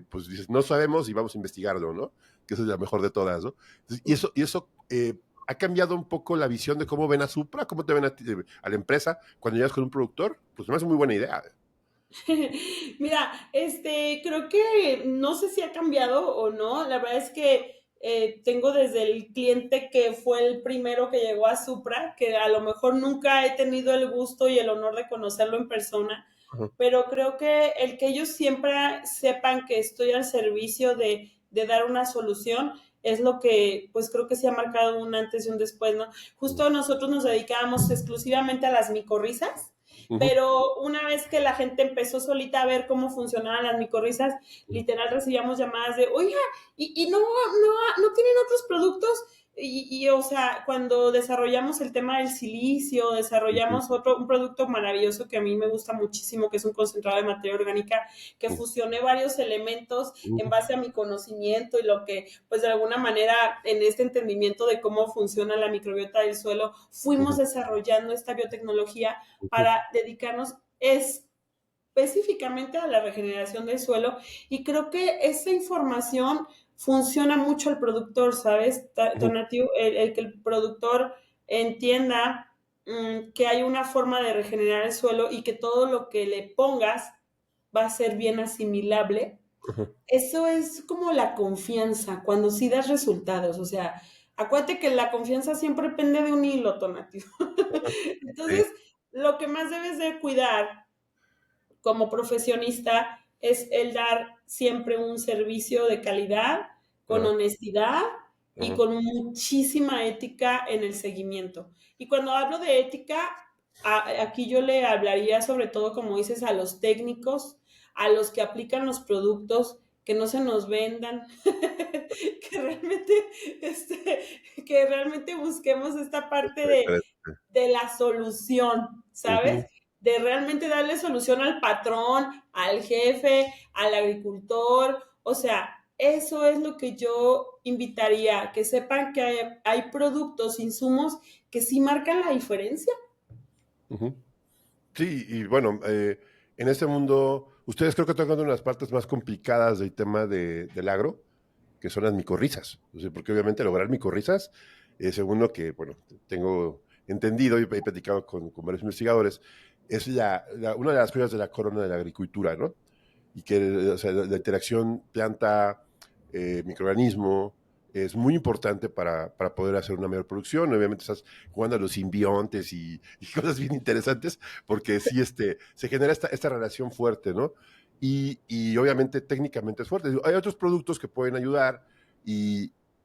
pues dices, no sabemos y vamos a investigarlo, ¿no? Que esa es la mejor de todas, ¿no? Entonces, y eso ha cambiado un poco la visión de cómo ven a Supra, cómo te ven a la empresa cuando llegas con un productor, pues me hace muy buena idea. Mira, creo que no sé si ha cambiado o no. La verdad es que tengo desde el cliente que fue el primero que llegó a Supra, que a lo mejor nunca he tenido el gusto y el honor de conocerlo en persona, Ajá, pero creo que el que ellos siempre sepan que estoy al servicio de dar una solución es lo que, pues creo que se ha marcado un antes y un después, ¿no? Justo nosotros nos dedicábamos exclusivamente a las micorrizas, ujú, pero una vez que la gente empezó solita a ver cómo funcionaban las micorrizas, literal recibíamos llamadas de, oiga, y no tienen otros productos. O sea, cuando desarrollamos el tema del silicio, ujú, desarrollamos un producto maravilloso que a mí me gusta muchísimo, que es un concentrado de materia orgánica, que fusioné varios elementos en ujú, base a mi conocimiento y lo que, pues de alguna manera, en este entendimiento de cómo funciona la microbiota del suelo, fuimos ujú, desarrollando esta biotecnología ujú, para dedicarnos específicamente a la regeneración del suelo y creo que esa información funciona mucho el productor, ¿sabes? Tonatiuh, el que el productor entienda que hay una forma de regenerar el suelo y que todo lo que le pongas va a ser bien asimilable. Ujú. Eso es como la confianza, cuando sí das resultados, o sea, acuérdate que la confianza siempre depende de un hilo, Tonatiuh. Sí, Entonces, lo que más debes de cuidar como profesionista es el dar siempre un servicio de calidad, con ajá, honestidad y ajá, con muchísima ética en el seguimiento. Y cuando hablo de ética, aquí yo le hablaría sobre todo, como dices, a los técnicos, a los que aplican los productos, que no se nos vendan, que realmente, que realmente busquemos esta parte de la solución, ¿sabes? ujú. De realmente darle solución al patrón, al jefe, al agricultor. O sea, eso es lo que yo invitaría, que sepan que hay productos, insumos que sí marcan la diferencia. Ujú. Sí, y bueno, en este mundo, ustedes creo que tocan una de las partes más complicadas del tema del agro, que son las micorrizas. O sea, porque obviamente lograr micorrizas, según lo que, bueno, tengo entendido y he platicado con varios investigadores, es una de las joyas de la corona de la agricultura, ¿no? Y que, o sea, la interacción planta, microorganismo, es muy importante para poder hacer una mayor producción. Obviamente estás jugando a los simbiontes y cosas bien interesantes, porque sí se genera esta relación fuerte, ¿no? Y obviamente técnicamente es fuerte. Hay otros productos que pueden ayudar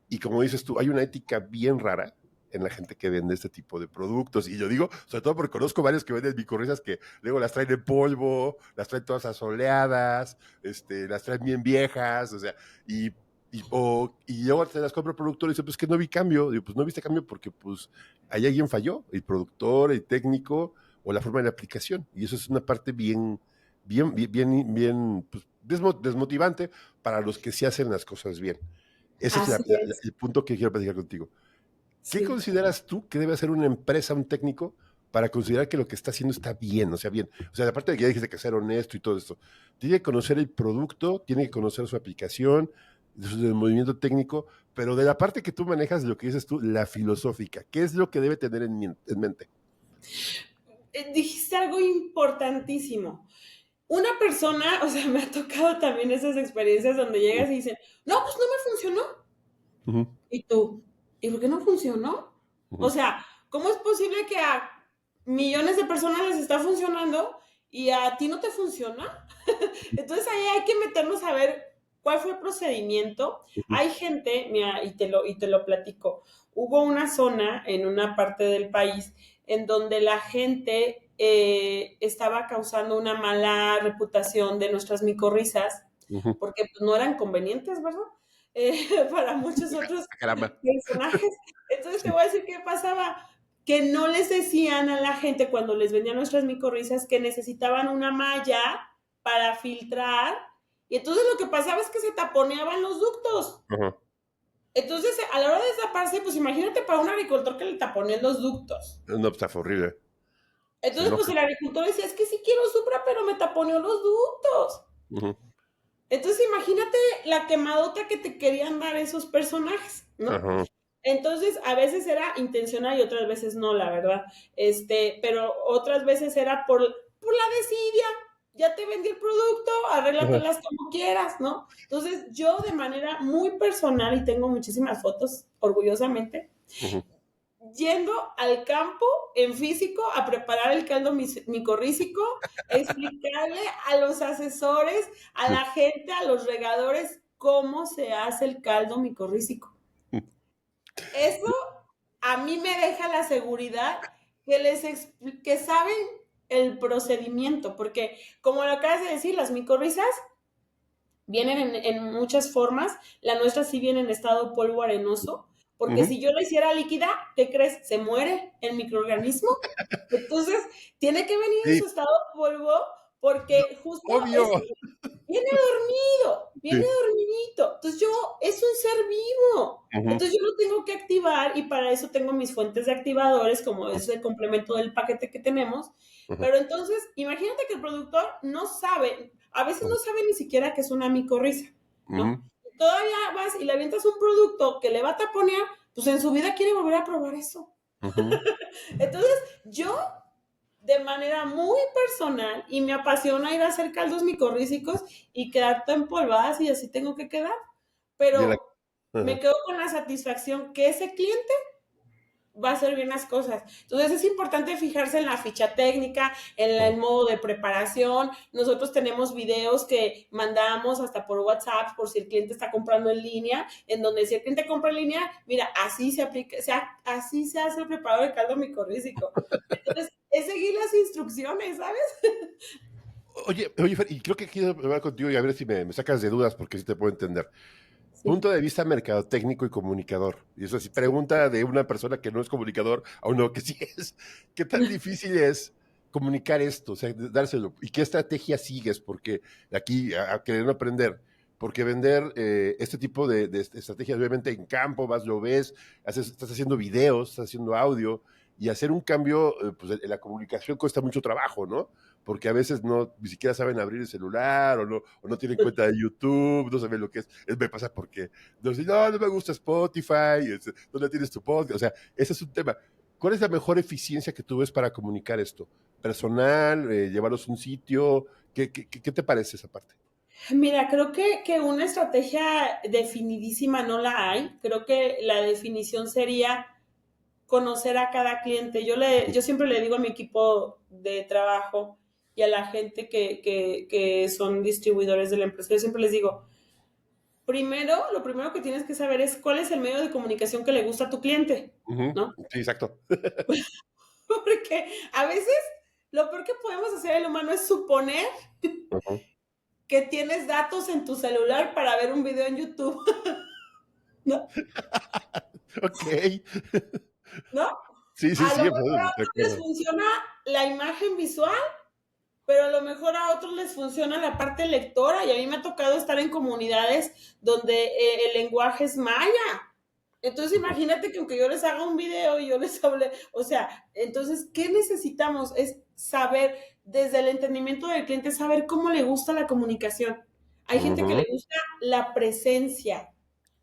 y como dices tú, hay una ética bien rara en la gente que vende este tipo de productos. Y yo digo, sobre todo porque conozco varios que venden micorrizas que luego las traen en polvo, las traen todas asoleadas, las traen bien viejas, o sea, y yo te las compro el productor y dice, pues que no vi cambio. Digo, pues no viste cambio porque pues ahí alguien falló, el productor, el técnico o la forma de la aplicación. Y eso es una parte bien pues, desmotivante para los que sí hacen las cosas bien. Ese es Así es, el punto que quiero platicar contigo. ¿Qué sí. consideras tú que debe hacer una empresa, un técnico, para considerar que lo que está haciendo está bien? O sea, bien. O sea, aparte de que ya dijiste que ser honesto y todo esto, tiene que conocer el producto, tiene que conocer su aplicación, su movimiento técnico, pero de la parte que tú manejas, lo que dices tú, la filosófica, ¿qué es lo que debe tener en mente? Dijiste algo importantísimo. Una persona, o sea, me ha tocado también esas experiencias donde llegas y dicen, no, pues no me funcionó. Ujú, ¿Y tú? ¿Y por qué no funcionó? O ujú, sea, ¿cómo es posible que a millones de personas les está funcionando y a ti no te funciona? Entonces ahí hay que meternos a ver cuál fue el procedimiento. ujú, Hay gente, mira, y te lo platico. Hubo una zona en una parte del país en donde la gente estaba causando una mala reputación de nuestras micorrizas ujú. porque pues, no eran convenientes, ¿verdad? Para muchos otros Ah, caramba. personajes. Entonces te Sí. voy a decir qué pasaba, que no les decían a la gente cuando les vendían nuestras micorrizas que necesitaban una malla para filtrar, y entonces lo que pasaba es que se taponeaban los ductos. Ajá. Entonces, a la hora de taparse, pues imagínate para un agricultor que le taponeen los ductos. No, pues, está horrible. Se Entonces, pues enoja. el agricultor decía, es que sí quiero Supra, pero me taponeó los ductos. Ujú, Entonces, imagínate la quemadota que te querían dar esos personajes, ¿no? ajá. Entonces, a veces era intencional y otras veces no, la verdad. Pero otras veces era por la desidia. Ya te vendí el producto, Ajá. arréglatelas como quieras, ¿no? Entonces, yo de manera muy personal, y tengo muchísimas fotos, orgullosamente, Ujú. yendo al campo en físico a preparar el caldo micorrícico, explicarle a los asesores, a Sí. la gente, a los regadores, cómo se hace el caldo micorrícico. Eso a mí me deja la seguridad que saben el procedimiento, porque como lo acabas de decir, las micorrizas vienen en muchas formas. La nuestra sí viene en estado polvo arenoso, porque Ujú. si yo la hiciera líquida, ¿qué crees? Se muere el microorganismo. Entonces, tiene que venir en Sí, su estado polvo porque justo obvio. viene Sí. dormidito. Entonces es un ser vivo. Ujú, Entonces yo lo tengo que activar y para eso tengo mis fuentes de activadores, como ujú, es el complemento del paquete que tenemos. ujú, Pero entonces, imagínate que el productor no sabe, a veces no ujú, sabe ni siquiera que es una micorriza, ujú. ¿no? todavía vas y le avientas un producto que le va a taponear, pues en su vida quiere volver a probar eso. Ujú. Entonces, yo de manera muy personal, y me apasiona ir a hacer caldos micorrízicos y quedar todo empolvadas y así tengo que quedar, De la- pero me Ajá. quedo con la satisfacción que ese cliente va a hacer bien las cosas. Entonces es importante fijarse en la ficha técnica, en el modo de preparación. Nosotros tenemos videos que mandamos hasta por WhatsApp por si el cliente está comprando en línea, en donde si el cliente compra en línea, mira, así se aplica, así se hace el preparado de caldo micorrízico. Entonces es seguir las instrucciones, ¿sabes? Oye, Fer, y creo que quiero hablar contigo y a ver si me sacas de dudas, porque sí te puedo entender. Sí, Punto de vista mercadotécnico y comunicador. Y eso sí, pregunta de una persona que no es comunicador a uno que sí es. ¿Qué tan difícil es comunicar esto? O sea, dárselo. ¿Y qué estrategia sigues? Porque aquí, queriendo aprender, porque vender este tipo de estrategias, obviamente en campo, vas, lo ves, estás haciendo videos, estás haciendo audio, y hacer un cambio, pues en la comunicación cuesta mucho trabajo, ¿no? Porque a veces no, ni siquiera saben abrir el celular o no tienen cuenta de YouTube, no saben lo que es. Me pasa porque no me gusta Spotify, ¿dónde tienes tu podcast? O sea, ese es un tema. ¿Cuál es la mejor eficiencia que tú ves para comunicar esto? ¿Personal? ¿Llevarlos a un sitio? ¿Qué te parece esa parte? mira, creo que una estrategia definidísima no la hay. Creo que la definición sería conocer a cada cliente. Yo siempre le digo a mi equipo de trabajo y a la gente que son distribuidores de la empresa, yo siempre les digo, lo primero que tienes que saber es cuál es el medio de comunicación que le gusta a tu cliente, Ujú. ¿no? Sí, exacto. Porque a veces lo peor que podemos hacer el humano es suponer Ujú. que tienes datos en tu celular para ver un video en YouTube, ¿no? Ok. ¿No? Sí, sí, A lo sí, mejor a de otros les acuerdo. funciona la imagen visual, pero a lo mejor a otros les funciona la parte lectora y a mí me ha tocado estar en comunidades donde el lenguaje es maya. Entonces Ujú, imagínate que aunque yo les haga un video y yo les hable, o sea, entonces, ¿qué necesitamos? Es saber, desde el entendimiento del cliente, saber cómo le gusta la comunicación. Hay gente que le ujú, gusta la presencia,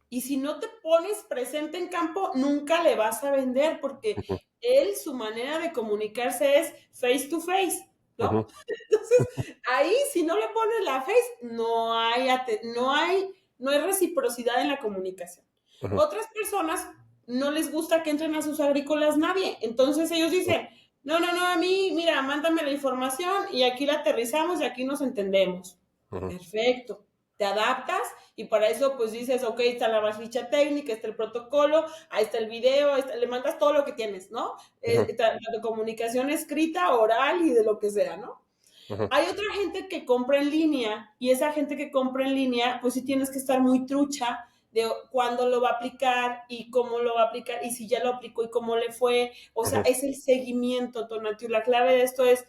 y si no te pones presente en campo, nunca le vas a vender porque ujú, él, su manera de comunicarse es face to face, ¿no? ujú, Entonces, ahí, si no le pones la face, no hay reciprocidad en la comunicación. ujú, Otras personas no les gusta que entren a sus agrícolas nadie. Entonces ellos dicen, no, no, no, a mí, mira, mándame la información y aquí la aterrizamos y aquí nos entendemos. ujú, Perfecto. Te adaptas y para eso pues dices, ok, está la ficha técnica, está el protocolo, ahí está el video, le mandas todo lo que tienes, ¿no? ujú, Tanto comunicación escrita, oral y de lo que sea, ¿no? ujú, Hay otra gente que compra en línea y esa gente que compra en línea, pues sí tienes que estar muy trucha de cuándo lo va a aplicar y cómo lo va a aplicar y si ya lo aplicó y cómo le fue. O sea, ujú, es el seguimiento, Tonatio. La clave de esto es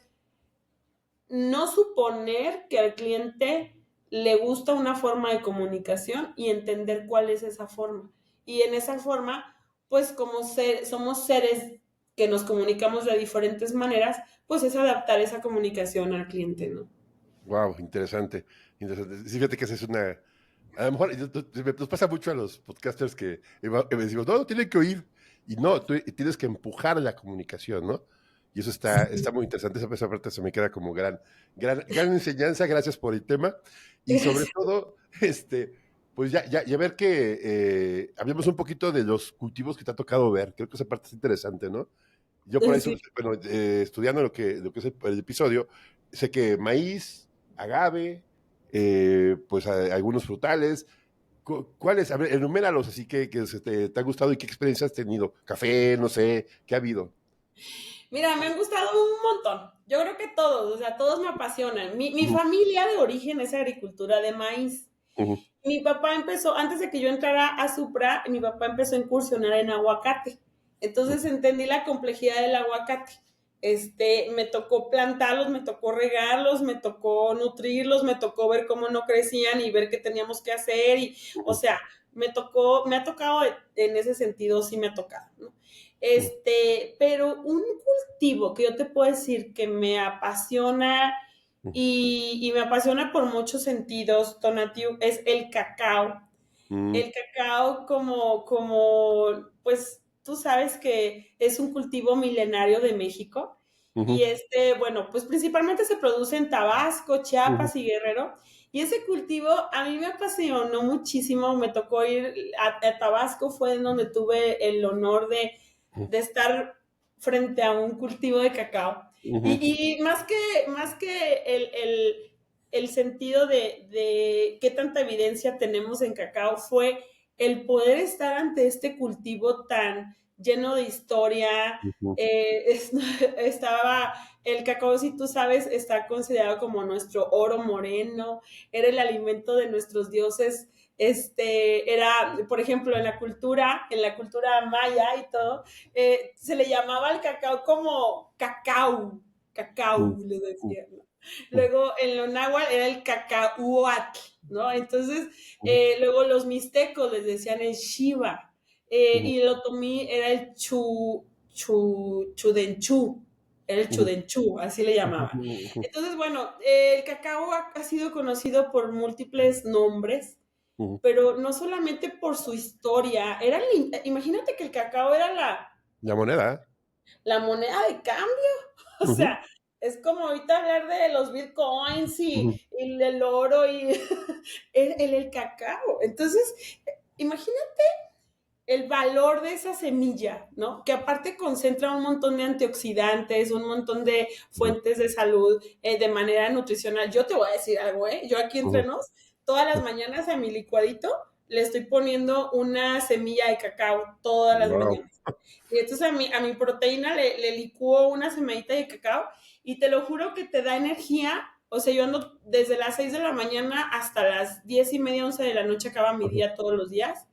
no suponer que al cliente le gusta una forma de comunicación y entender cuál es esa forma. Y en esa forma, pues como somos seres que nos comunicamos de diferentes maneras, pues es adaptar esa comunicación al cliente, ¿no? Wow, interesante, interesante. Sí, fíjate que esa es una. A lo mejor nos pasa mucho a los podcasters que decimos, no, tienen que oír. Y no, tú tienes que empujar la comunicación, ¿no? Y eso está muy interesante. Esa parte se me queda como gran enseñanza. Gracias por el tema. Y sobre Gracias. todo, pues ya ver que hablemos un poquito de los cultivos que te ha tocado ver. Creo que esa parte es interesante, ¿no? Yo por eso, Sí. bueno, estudiando lo que es el episodio, sé que maíz, agave, pues algunos frutales. ¿Cuáles? A ver, enuméralos así que te ha gustado y qué experiencia has tenido. Café, no sé, ¿qué ha habido? Mira, me han gustado un montón. Yo creo que todos, o sea, todos me apasionan. Mi Ujú, familia de origen es agricultura de maíz. ujú, Mi papá empezó, antes de que yo entrara a Supra, mi papá empezó a incursionar en aguacate. Entonces ujú, entendí la complejidad del aguacate. Me tocó plantarlos, me tocó regarlos, me tocó nutrirlos, me tocó ver cómo no crecían y ver qué teníamos que hacer. O ujú, sea, me ha tocado en ese sentido, sí me ha tocado, ¿no? ujú, Pero un cultivo que yo te puedo decir que me apasiona ujú, y me apasiona por muchos sentidos, Tonatiu, es el cacao. Mm, El cacao pues tú sabes que es un cultivo milenario de México y ujú, bueno, pues principalmente se produce en Tabasco, ujú, Chiapas y Guerrero. Y ese cultivo a mí me apasionó muchísimo, me tocó ir a Tabasco, fue en donde tuve el honor de estar frente a un cultivo de cacao. ujú, Y más que el sentido de qué tanta evidencia tenemos en cacao fue el poder estar ante este cultivo tan lleno de historia. ujú. Estaba el cacao, si tú sabes, está considerado como nuestro oro moreno, era el alimento de nuestros dioses. Era, por ejemplo, en la cultura maya y todo, se le llamaba al cacao como cacao, cacao, Mm, le mm, decían, ¿no? mm, Luego en lo náhuatl era el cacahuatl, ¿no? Entonces, mm, luego los mixtecos les decían el shiva, mm, y el otomí era el chudenchú, era el mm, chudenchú, así le llamaban. mm, Entonces, bueno, el cacao ha sido conocido por múltiples nombres, mm. pero no solamente por su historia, imagínate que el cacao era La moneda. la moneda de cambio. O Ujú, sea, es como ahorita hablar de los bitcoins ujú, y el oro y el cacao. Entonces, imagínate el valor de esa semilla, ¿no? Que aparte concentra un montón de antioxidantes, un montón de ujú, fuentes de salud de manera nutricional. Yo te voy a decir algo, ¿eh? Yo aquí entre ujú. nos, todas las mañanas a mi licuadito le estoy poniendo una semilla de cacao todas las Wow. mañanas. Y entonces a mi proteína le licúo una semillita de cacao y te lo juro que te da energía. O sea, yo ando desde las 6 de la mañana hasta las 10:30, 11 de la noche acaba mi Ujú, día todos los días.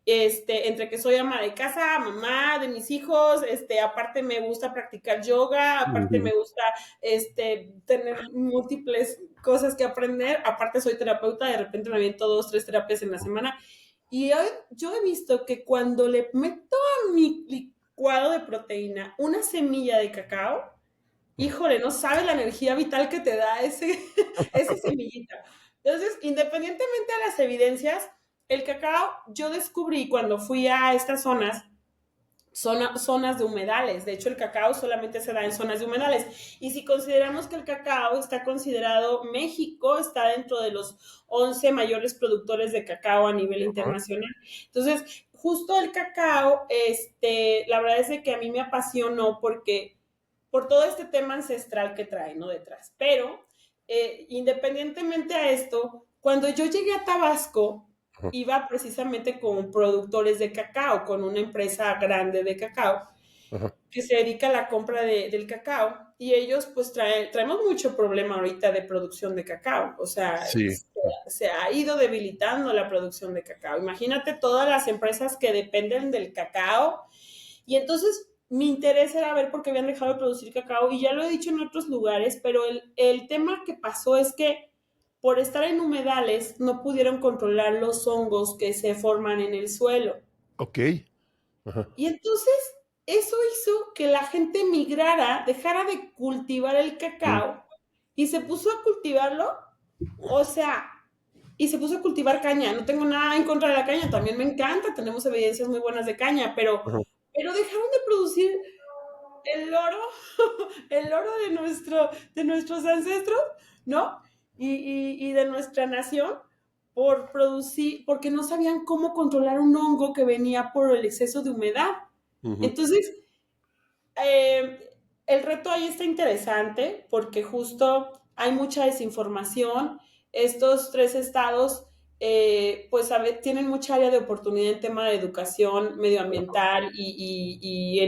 Entre que soy ama de casa, mamá de mis hijos, aparte me gusta practicar yoga, aparte ujú, me gusta, tener múltiples cosas que aprender, aparte soy terapeuta, de repente me aviento 2, 3 terapias en la semana, y hoy yo he visto que cuando le meto a mi licuado de proteína una semilla de cacao, híjole, no sabes la energía vital que te da esa semillita. Entonces, independientemente de las evidencias, el cacao, yo descubrí cuando fui a estas zonas de humedales. De hecho, el cacao solamente se da en zonas de humedales. Y si consideramos que el cacao está considerado, México está dentro de los 11 mayores productores de cacao a nivel ajá, internacional. Entonces, justo el cacao, la verdad es de que a mí me apasionó porque por todo este tema ancestral que trae, ¿no? Detrás. Pero, independientemente a esto, cuando yo llegué a Tabasco, ajá, iba precisamente con productores de cacao, con una empresa grande de cacao ajá. que se dedica a la compra del cacao. Y ellos pues traemos mucho problema ahorita de producción de cacao. O sea, Sí. se ha ido debilitando la producción de cacao. Imagínate todas las empresas que dependen del cacao. Y entonces mi interés era ver por qué habían dejado de producir cacao. Y ya lo he dicho en otros lugares, pero el tema que pasó es que por estar en humedales no pudieron controlar los hongos que se forman en el suelo. Ok. Ajá. Y entonces eso hizo que la gente migrara, dejara de cultivar el Mm, cacao y se puso a cultivarlo, o sea, y se puso a cultivar caña. No tengo nada en contra de la caña, también me encanta, tenemos evidencias muy buenas de caña, pero, ajá. pero dejaron de producir el oro, el oro de nuestros ancestros, ¿no? Y de nuestra nación por producir, porque no sabían cómo controlar un hongo que venía por el exceso de humedad. Ujú, Entonces, eh, el reto ahí está interesante porque justo hay mucha desinformación. Estos tres estados, pues, tienen mucha área de oportunidad en tema de educación medioambiental y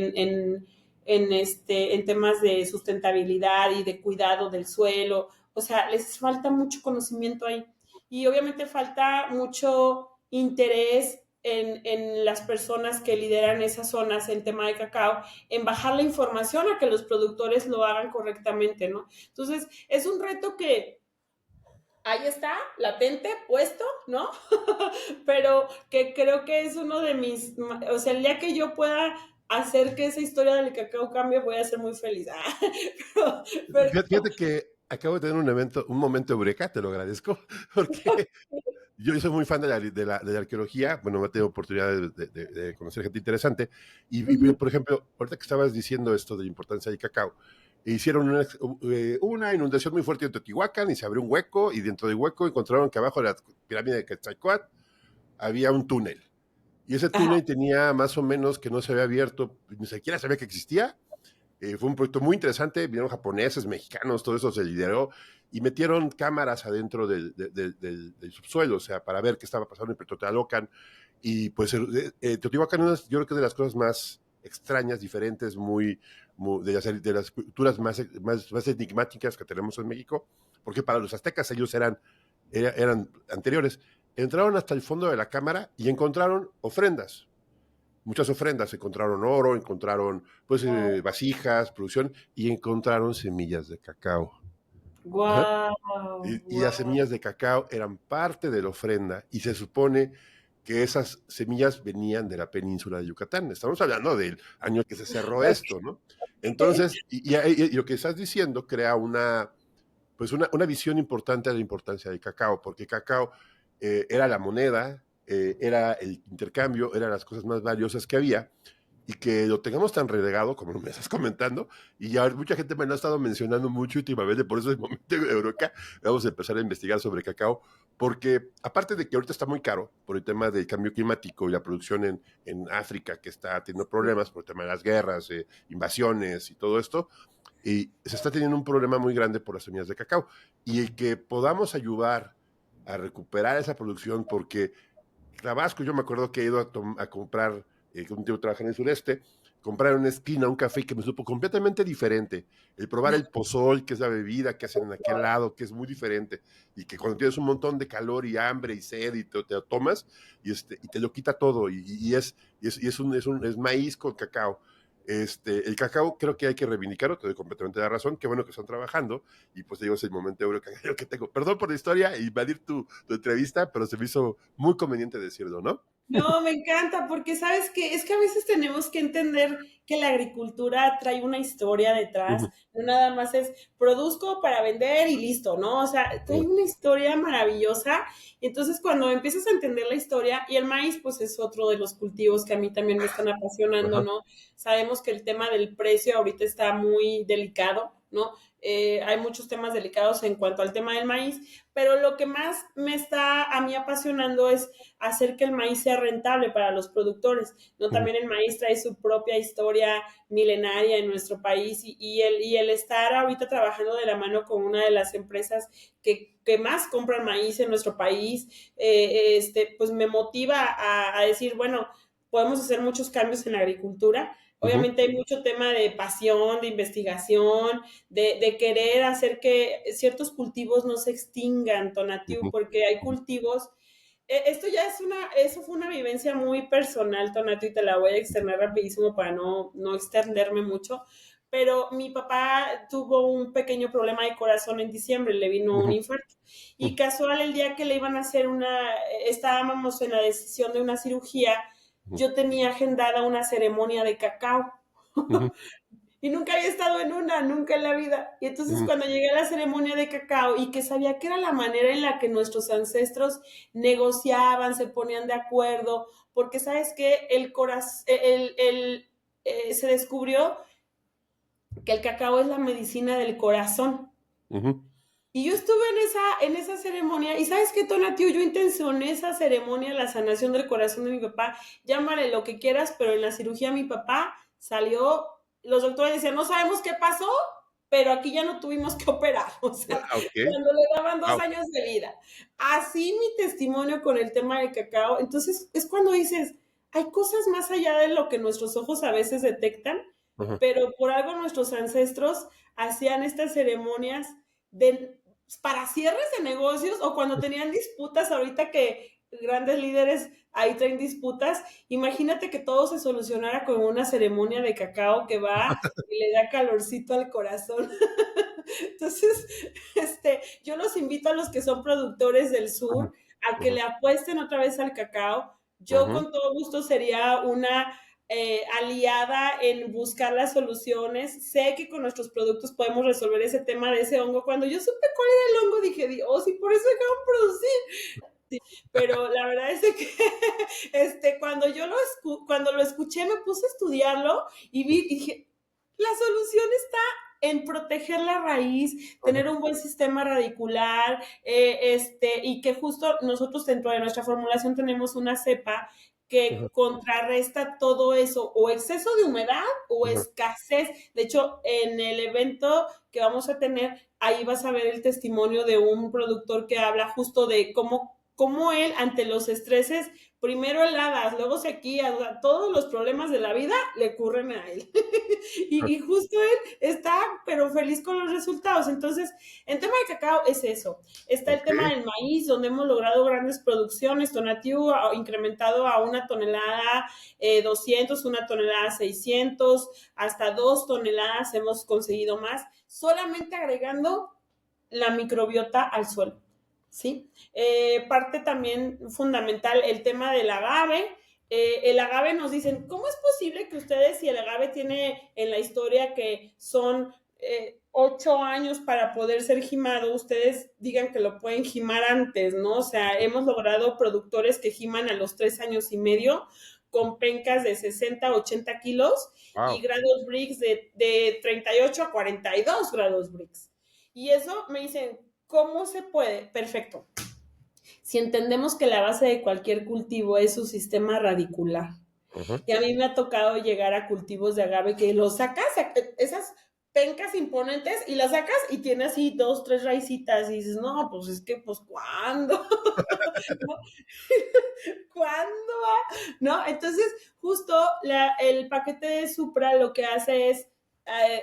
en temas de sustentabilidad y de cuidado del suelo. O sea, les falta mucho conocimiento ahí. Y obviamente falta mucho interés en las personas que lideran esas zonas en tema de cacao, en bajar la información a que los productores lo hagan correctamente, ¿no? Entonces, es un reto que ahí está, latente, puesto, ¿no? Pero que creo que es uno de o sea, el día que yo pueda hacer que esa historia del cacao cambie, voy a ser muy feliz. Pero, Fíjate que acabo de tener un momento eureka, te lo agradezco, porque Yo soy muy fan de la arqueología, bueno, me he tenido oportunidad de conocer gente interesante, Ujú. por ejemplo, ahorita que estabas diciendo esto de la importancia del cacao, hicieron una inundación muy fuerte en Teotihuacán y se abrió un hueco, y dentro del hueco encontraron que abajo de la pirámide de Quetzalcóatl había un túnel, y ese Ajá. túnel tenía más o menos que no se había abierto, ni siquiera sabía que existía. Fue un proyecto muy interesante, vinieron japoneses, mexicanos, todo eso se lideró y metieron cámaras adentro del subsuelo, o sea, para ver qué estaba pasando en Teotihuacán. Y pues Teotihuacán es, yo creo que es de las cosas más extrañas, diferentes, de las culturas más enigmáticas que tenemos en México, porque para los aztecas ellos eran anteriores. Entraron hasta el fondo de la cámara y encontraron ofrendas, muchas ofrendas, encontraron oro, encontraron pues vasijas, producción, y encontraron semillas de cacao. Ajá. Guau, Y las guau. semillas de cacao eran parte de la ofrenda y se supone que esas semillas venían de la península de Yucatán. Estamos hablando del año que se cerró esto, ¿no? Entonces, y lo que estás diciendo crea pues una visión importante de la importancia del cacao, porque cacao era la moneda, era el intercambio, eran las cosas más valiosas que había, y que lo tengamos tan relegado, como me estás comentando, y ya mucha gente me lo ha estado mencionando mucho últimamente, por eso es el momento de Eureka, vamos a empezar a investigar sobre cacao, porque aparte de que ahorita está muy caro por el tema del cambio climático y la producción en África, que está teniendo problemas por el tema de las guerras, invasiones y todo esto, y se está teniendo un problema muy grande por las semillas de cacao. Y el que podamos ayudar a recuperar esa producción, porque Tabasco, yo me acuerdo que he ido a comprar, un tío trabaja en el sureste, comprar en una esquina un café que me supo completamente diferente. El probar el pozol, que es la bebida que hacen en aquel lado, que es muy diferente, y que cuando tienes un montón de calor y hambre y sed y te lo tomas, y te lo quita todo, y es maíz con cacao. El cacao creo que hay que reivindicarlo, te doy completamente la razón, qué bueno que están trabajando, y pues digo, es el momento euro que tengo. Perdón por la historia y invadir tu entrevista, pero se me hizo muy conveniente decirlo, ¿no? No, me encanta, porque sabes que es que a veces tenemos que entender que la agricultura trae una historia detrás, Ujú, no nada más es produzco para vender y listo, ¿no? O sea, trae ujú, una historia maravillosa. Y entonces cuando empiezas a entender la historia, y el maíz, pues es otro de los cultivos que a mí también me están apasionando, ajá, ¿no? Sabemos que el tema del precio ahorita está muy delicado, ¿no? Hay muchos temas delicados en cuanto al tema del maíz, pero lo que más me está a mí apasionando es hacer que el maíz sea rentable para los productores, ¿no? ujú, También el maíz trae su propia historia milenaria en nuestro país y el estar ahorita trabajando de la mano con una de las empresas que más compran maíz en nuestro país, pues me motiva a decir, bueno, podemos hacer muchos cambios en la agricultura. ujú, Obviamente hay mucho tema de pasión, de investigación, de querer hacer que ciertos cultivos no se extingan, Tonatiu, ujú, porque hay cultivos esto ya eso fue una vivencia muy personal, Tonato, y te la voy a externar rapidísimo para no extenderme mucho. Pero mi papá tuvo un pequeño problema de corazón en diciembre, le vino un ujú, infarto. Y casual, el día que le iban a hacer estábamos en la decisión de una cirugía, ujú, yo tenía agendada una ceremonia de cacao. ujú, Y nunca había estado en una, nunca en la vida. Y entonces ujú, cuando llegué a la ceremonia de cacao y que sabía que era la manera en la que nuestros ancestros negociaban, se ponían de acuerdo, porque sabes que el corazón, se descubrió que el cacao es la medicina del corazón. ujú, Y yo estuve en esa ceremonia, y ¿sabes qué, Tonatiu? Yo intencioné esa ceremonia, la sanación del corazón de mi papá, llámale lo que quieras, pero en la cirugía mi papá salió, los doctores decían, no sabemos qué pasó, pero aquí ya no tuvimos que operar, o sea, ok, cuando le daban dos wow, años de vida. Así mi testimonio con el tema del cacao, entonces es cuando dices, hay cosas más allá de lo que nuestros ojos a veces detectan, ajá, pero por algo nuestros ancestros hacían estas ceremonias de para cierres de negocios o cuando tenían disputas, ahorita que grandes líderes ahí traen disputas, imagínate que todo se solucionara con una ceremonia de cacao que va y le da calorcito al corazón. Entonces, yo los invito a los que son productores del ajá, sur a que ajá, le apuesten otra vez al cacao. Yo ajá, con todo gusto sería una aliada en buscar las soluciones. Sé que con nuestros productos podemos resolver ese tema de ese hongo. Cuando yo supe cuál era el hongo, dije, Dios, y por eso dejaron producir. Pero la verdad es de que cuando lo escuché me puse a estudiarlo y dije, la solución está en proteger la raíz, tener un buen sistema radicular, y que justo nosotros dentro de nuestra formulación tenemos una cepa que contrarresta todo eso, o exceso de humedad o escasez. De hecho, en el evento que vamos a tener, ahí vas a ver el testimonio de un productor que habla justo de cómo él, ante los estreses, primero heladas, luego sequías, todos los problemas de la vida le ocurren a él. y justo él está, pero feliz con los resultados. Entonces, en tema de cacao es eso. Está el tema del maíz, donde hemos logrado grandes producciones. Tonatiuh ha incrementado a 1 tonelada 200, 1 tonelada 600, hasta 2 toneladas hemos conseguido más, solamente agregando la microbiota al suelo. ¿Sí? Parte también fundamental el tema del agave. El agave nos dicen, ¿cómo es posible que ustedes, si el agave tiene en la historia que son 8 años para poder ser jimado, ustedes digan que lo pueden jimar antes, ¿no? O sea, hemos logrado productores que jiman a los 3 años y medio con pencas de 60, 80 kilos y grados Brix de 38 a 42 grados Brix. Y eso me dicen, ¿cómo se puede? Perfecto. Si entendemos que la base de cualquier cultivo es su sistema radicular, y a mí me ha tocado llegar a cultivos de agave que los sacas, esas pencas imponentes, y las sacas y tiene así 2, 3 raicitas, y dices, no, pues es que, pues, ¿cuándo? ¿Cuándo? ¿No? Entonces, justo el paquete de Supra lo que hace es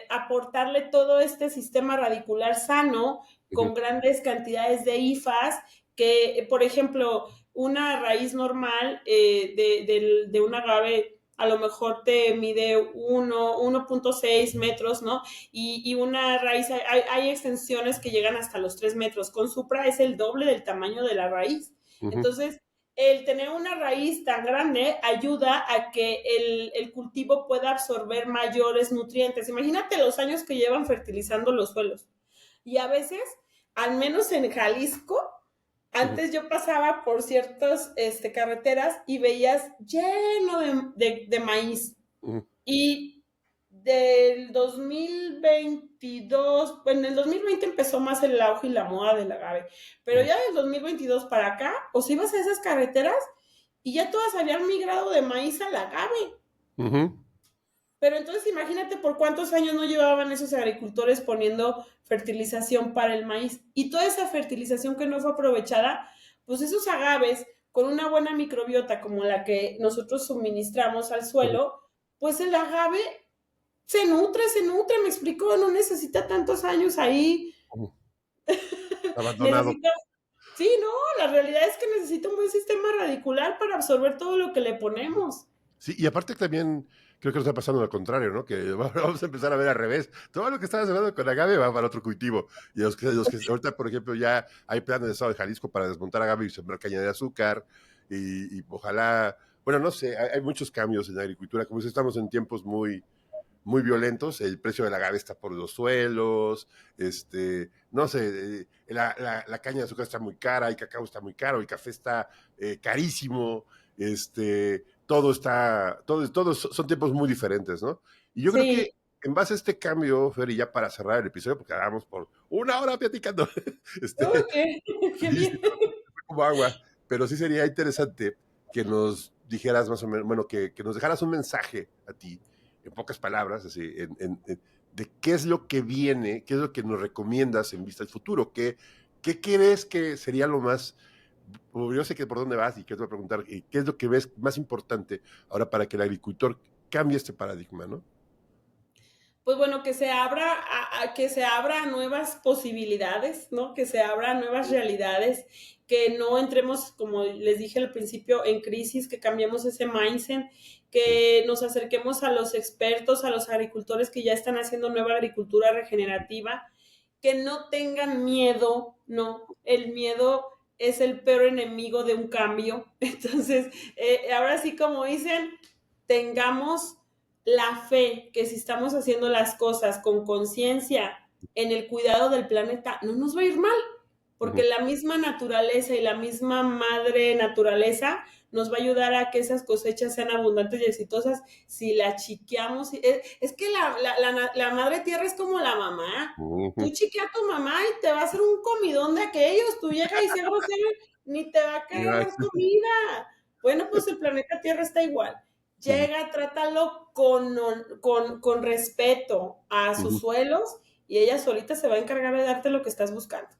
aportarle todo este sistema radicular sano con grandes cantidades de IFAs que, por ejemplo, una raíz normal de un agave a lo mejor te mide 1.6 metros, ¿no? Y una raíz, hay extensiones que llegan hasta los 3 metros. Con Supra es el doble del tamaño de la raíz. Entonces, el tener una raíz tan grande ayuda a que el cultivo pueda absorber mayores nutrientes. Imagínate los años que llevan fertilizando los suelos. Y a veces, al menos en Jalisco, antes yo pasaba por ciertas carreteras y veías lleno de maíz. Y del 2022, en el 2020 empezó más el auge y la moda del agave, pero ya del 2022 para acá, o si ibas a esas carreteras y ya todas habían migrado de maíz al agave. Pero entonces imagínate por cuántos años no llevaban esos agricultores poniendo fertilización para el maíz. Y toda esa fertilización que no fue aprovechada, pues esos agaves con una buena microbiota como la que nosotros suministramos al suelo, pues el agave se nutre, me explico, no necesita tantos años ahí. Abandonado. Sí, no, la realidad es que necesita un buen sistema radicular para absorber todo lo que le ponemos. Sí, y aparte también creo que nos está pasando lo contrario, ¿no? Que vamos a empezar a ver al revés. Todo lo que estabas hablando con agave va para otro cultivo. Y los que ahorita, por ejemplo, ya hay planes de Estado de Jalisco para desmontar agave y sembrar caña de azúcar. Y ojalá, bueno, no sé, hay muchos cambios en la agricultura. Como si estamos en tiempos muy, muy violentos, el precio del agave está por los suelos, no sé, la caña de azúcar está muy cara, el cacao está muy caro, el café está carísimo, todos son tiempos muy diferentes, ¿no? Y yo creo que en base a este cambio, Fer, y ya para cerrar el episodio, porque hagamos por 1 hora platicando, Qué bien. como agua, pero sí sería interesante que nos dijeras más o menos, bueno, que nos dejaras un mensaje a ti, en pocas palabras, así, de qué es lo que viene, qué es lo que nos recomiendas en vista del futuro, qué crees que sería lo más, yo sé que por dónde vas y que te voy a preguntar, qué es lo que ves más importante ahora para que el agricultor cambie este paradigma, ¿no? Pues bueno, que se abra a nuevas posibilidades, ¿no? Que se abra a nuevas realidades, que no entremos, como les dije al principio, en crisis, que cambiemos ese mindset, que nos acerquemos a los expertos, a los agricultores que ya están haciendo nueva agricultura regenerativa, que no tengan miedo, ¿no? El miedo es el peor enemigo de un cambio. Entonces, ahora sí, como dicen, tengamos la fe que si estamos haciendo las cosas con conciencia en el cuidado del planeta, no nos va a ir mal, porque la misma naturaleza y la misma madre naturaleza nos va a ayudar a que esas cosechas sean abundantes y exitosas si la chiqueamos. Es que la madre tierra es como la mamá. Tú chiquea a tu mamá y te va a hacer un comidón de aquellos. Tú llegas y se grosero, ni te va a querer dar comida. Bueno, pues el planeta Tierra está igual. Llega, trátalo con respeto a sus suelos y ella solita se va a encargar de darte lo que estás buscando.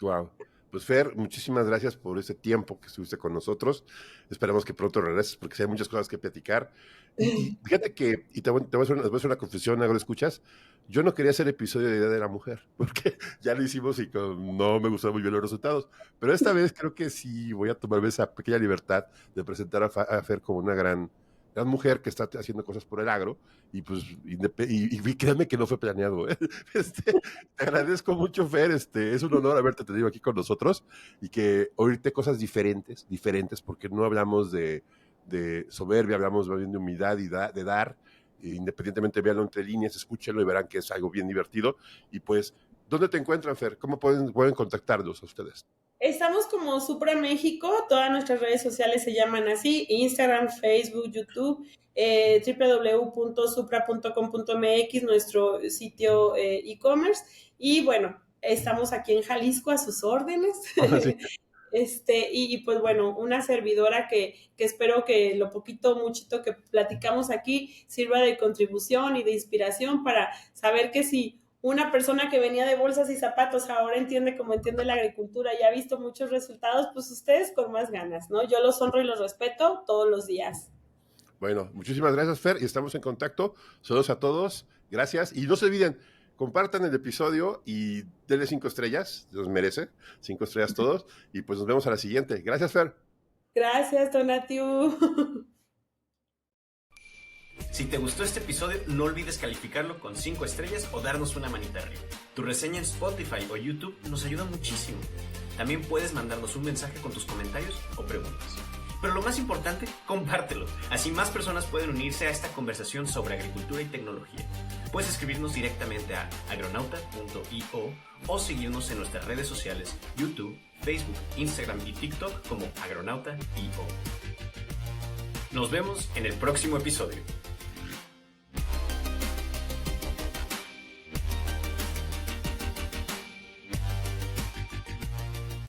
Wow. Pues Fer, muchísimas gracias por ese tiempo que estuviste con nosotros. Esperamos que pronto regreses porque sí hay muchas cosas que platicar. Y fíjate que, y te voy a hacer una confesión, ¿ahora escuchas? Yo no quería hacer episodio de Día de la Mujer, porque ya lo hicimos y no me gustaron muy bien los resultados. Pero esta vez creo que sí voy a tomarme esa pequeña libertad de presentar a Fer como una gran mujer que está haciendo cosas por el agro, y pues, y créanme que no fue planeado, ¿eh? Te agradezco mucho, Fer, es un honor haberte tenido aquí con nosotros, y que oírte cosas diferentes, porque no hablamos de soberbia, hablamos más bien de humildad y de dar, independientemente, véanlo entre líneas, escúchenlo y verán que es algo bien divertido. Y pues, ¿dónde te encuentran, Fer? ¿Cómo pueden contactarlos a ustedes? Estamos como Supra México, todas nuestras redes sociales se llaman así, Instagram, Facebook, YouTube, www.supra.com.mx, nuestro sitio e-commerce, y bueno, estamos aquí en Jalisco a sus órdenes. Sí. Y pues bueno, una servidora que espero que lo poquito, muchito que platicamos aquí sirva de contribución y de inspiración para saber que si una persona que venía de bolsas y zapatos ahora entiende como entiende la agricultura y ha visto muchos resultados, pues ustedes con más ganas, ¿no? Yo los honro y los respeto todos los días. Bueno, muchísimas gracias, Fer, y estamos en contacto. Saludos a todos, gracias, y no se olviden, compartan el episodio y denle 5 estrellas, los merece, 5 estrellas todos, y pues nos vemos a la siguiente. Gracias, Fer. Gracias, Tonatiu. Si te gustó este episodio, no olvides calificarlo con 5 estrellas o darnos una manita arriba. Tu reseña en Spotify o YouTube nos ayuda muchísimo. También puedes mandarnos un mensaje con tus comentarios o preguntas. Pero lo más importante, compártelo. Así más personas pueden unirse a esta conversación sobre agricultura y tecnología. Puedes escribirnos directamente a agronauta.io o seguirnos en nuestras redes sociales, YouTube, Facebook, Instagram y TikTok como agronauta.io. Nos vemos en el próximo episodio.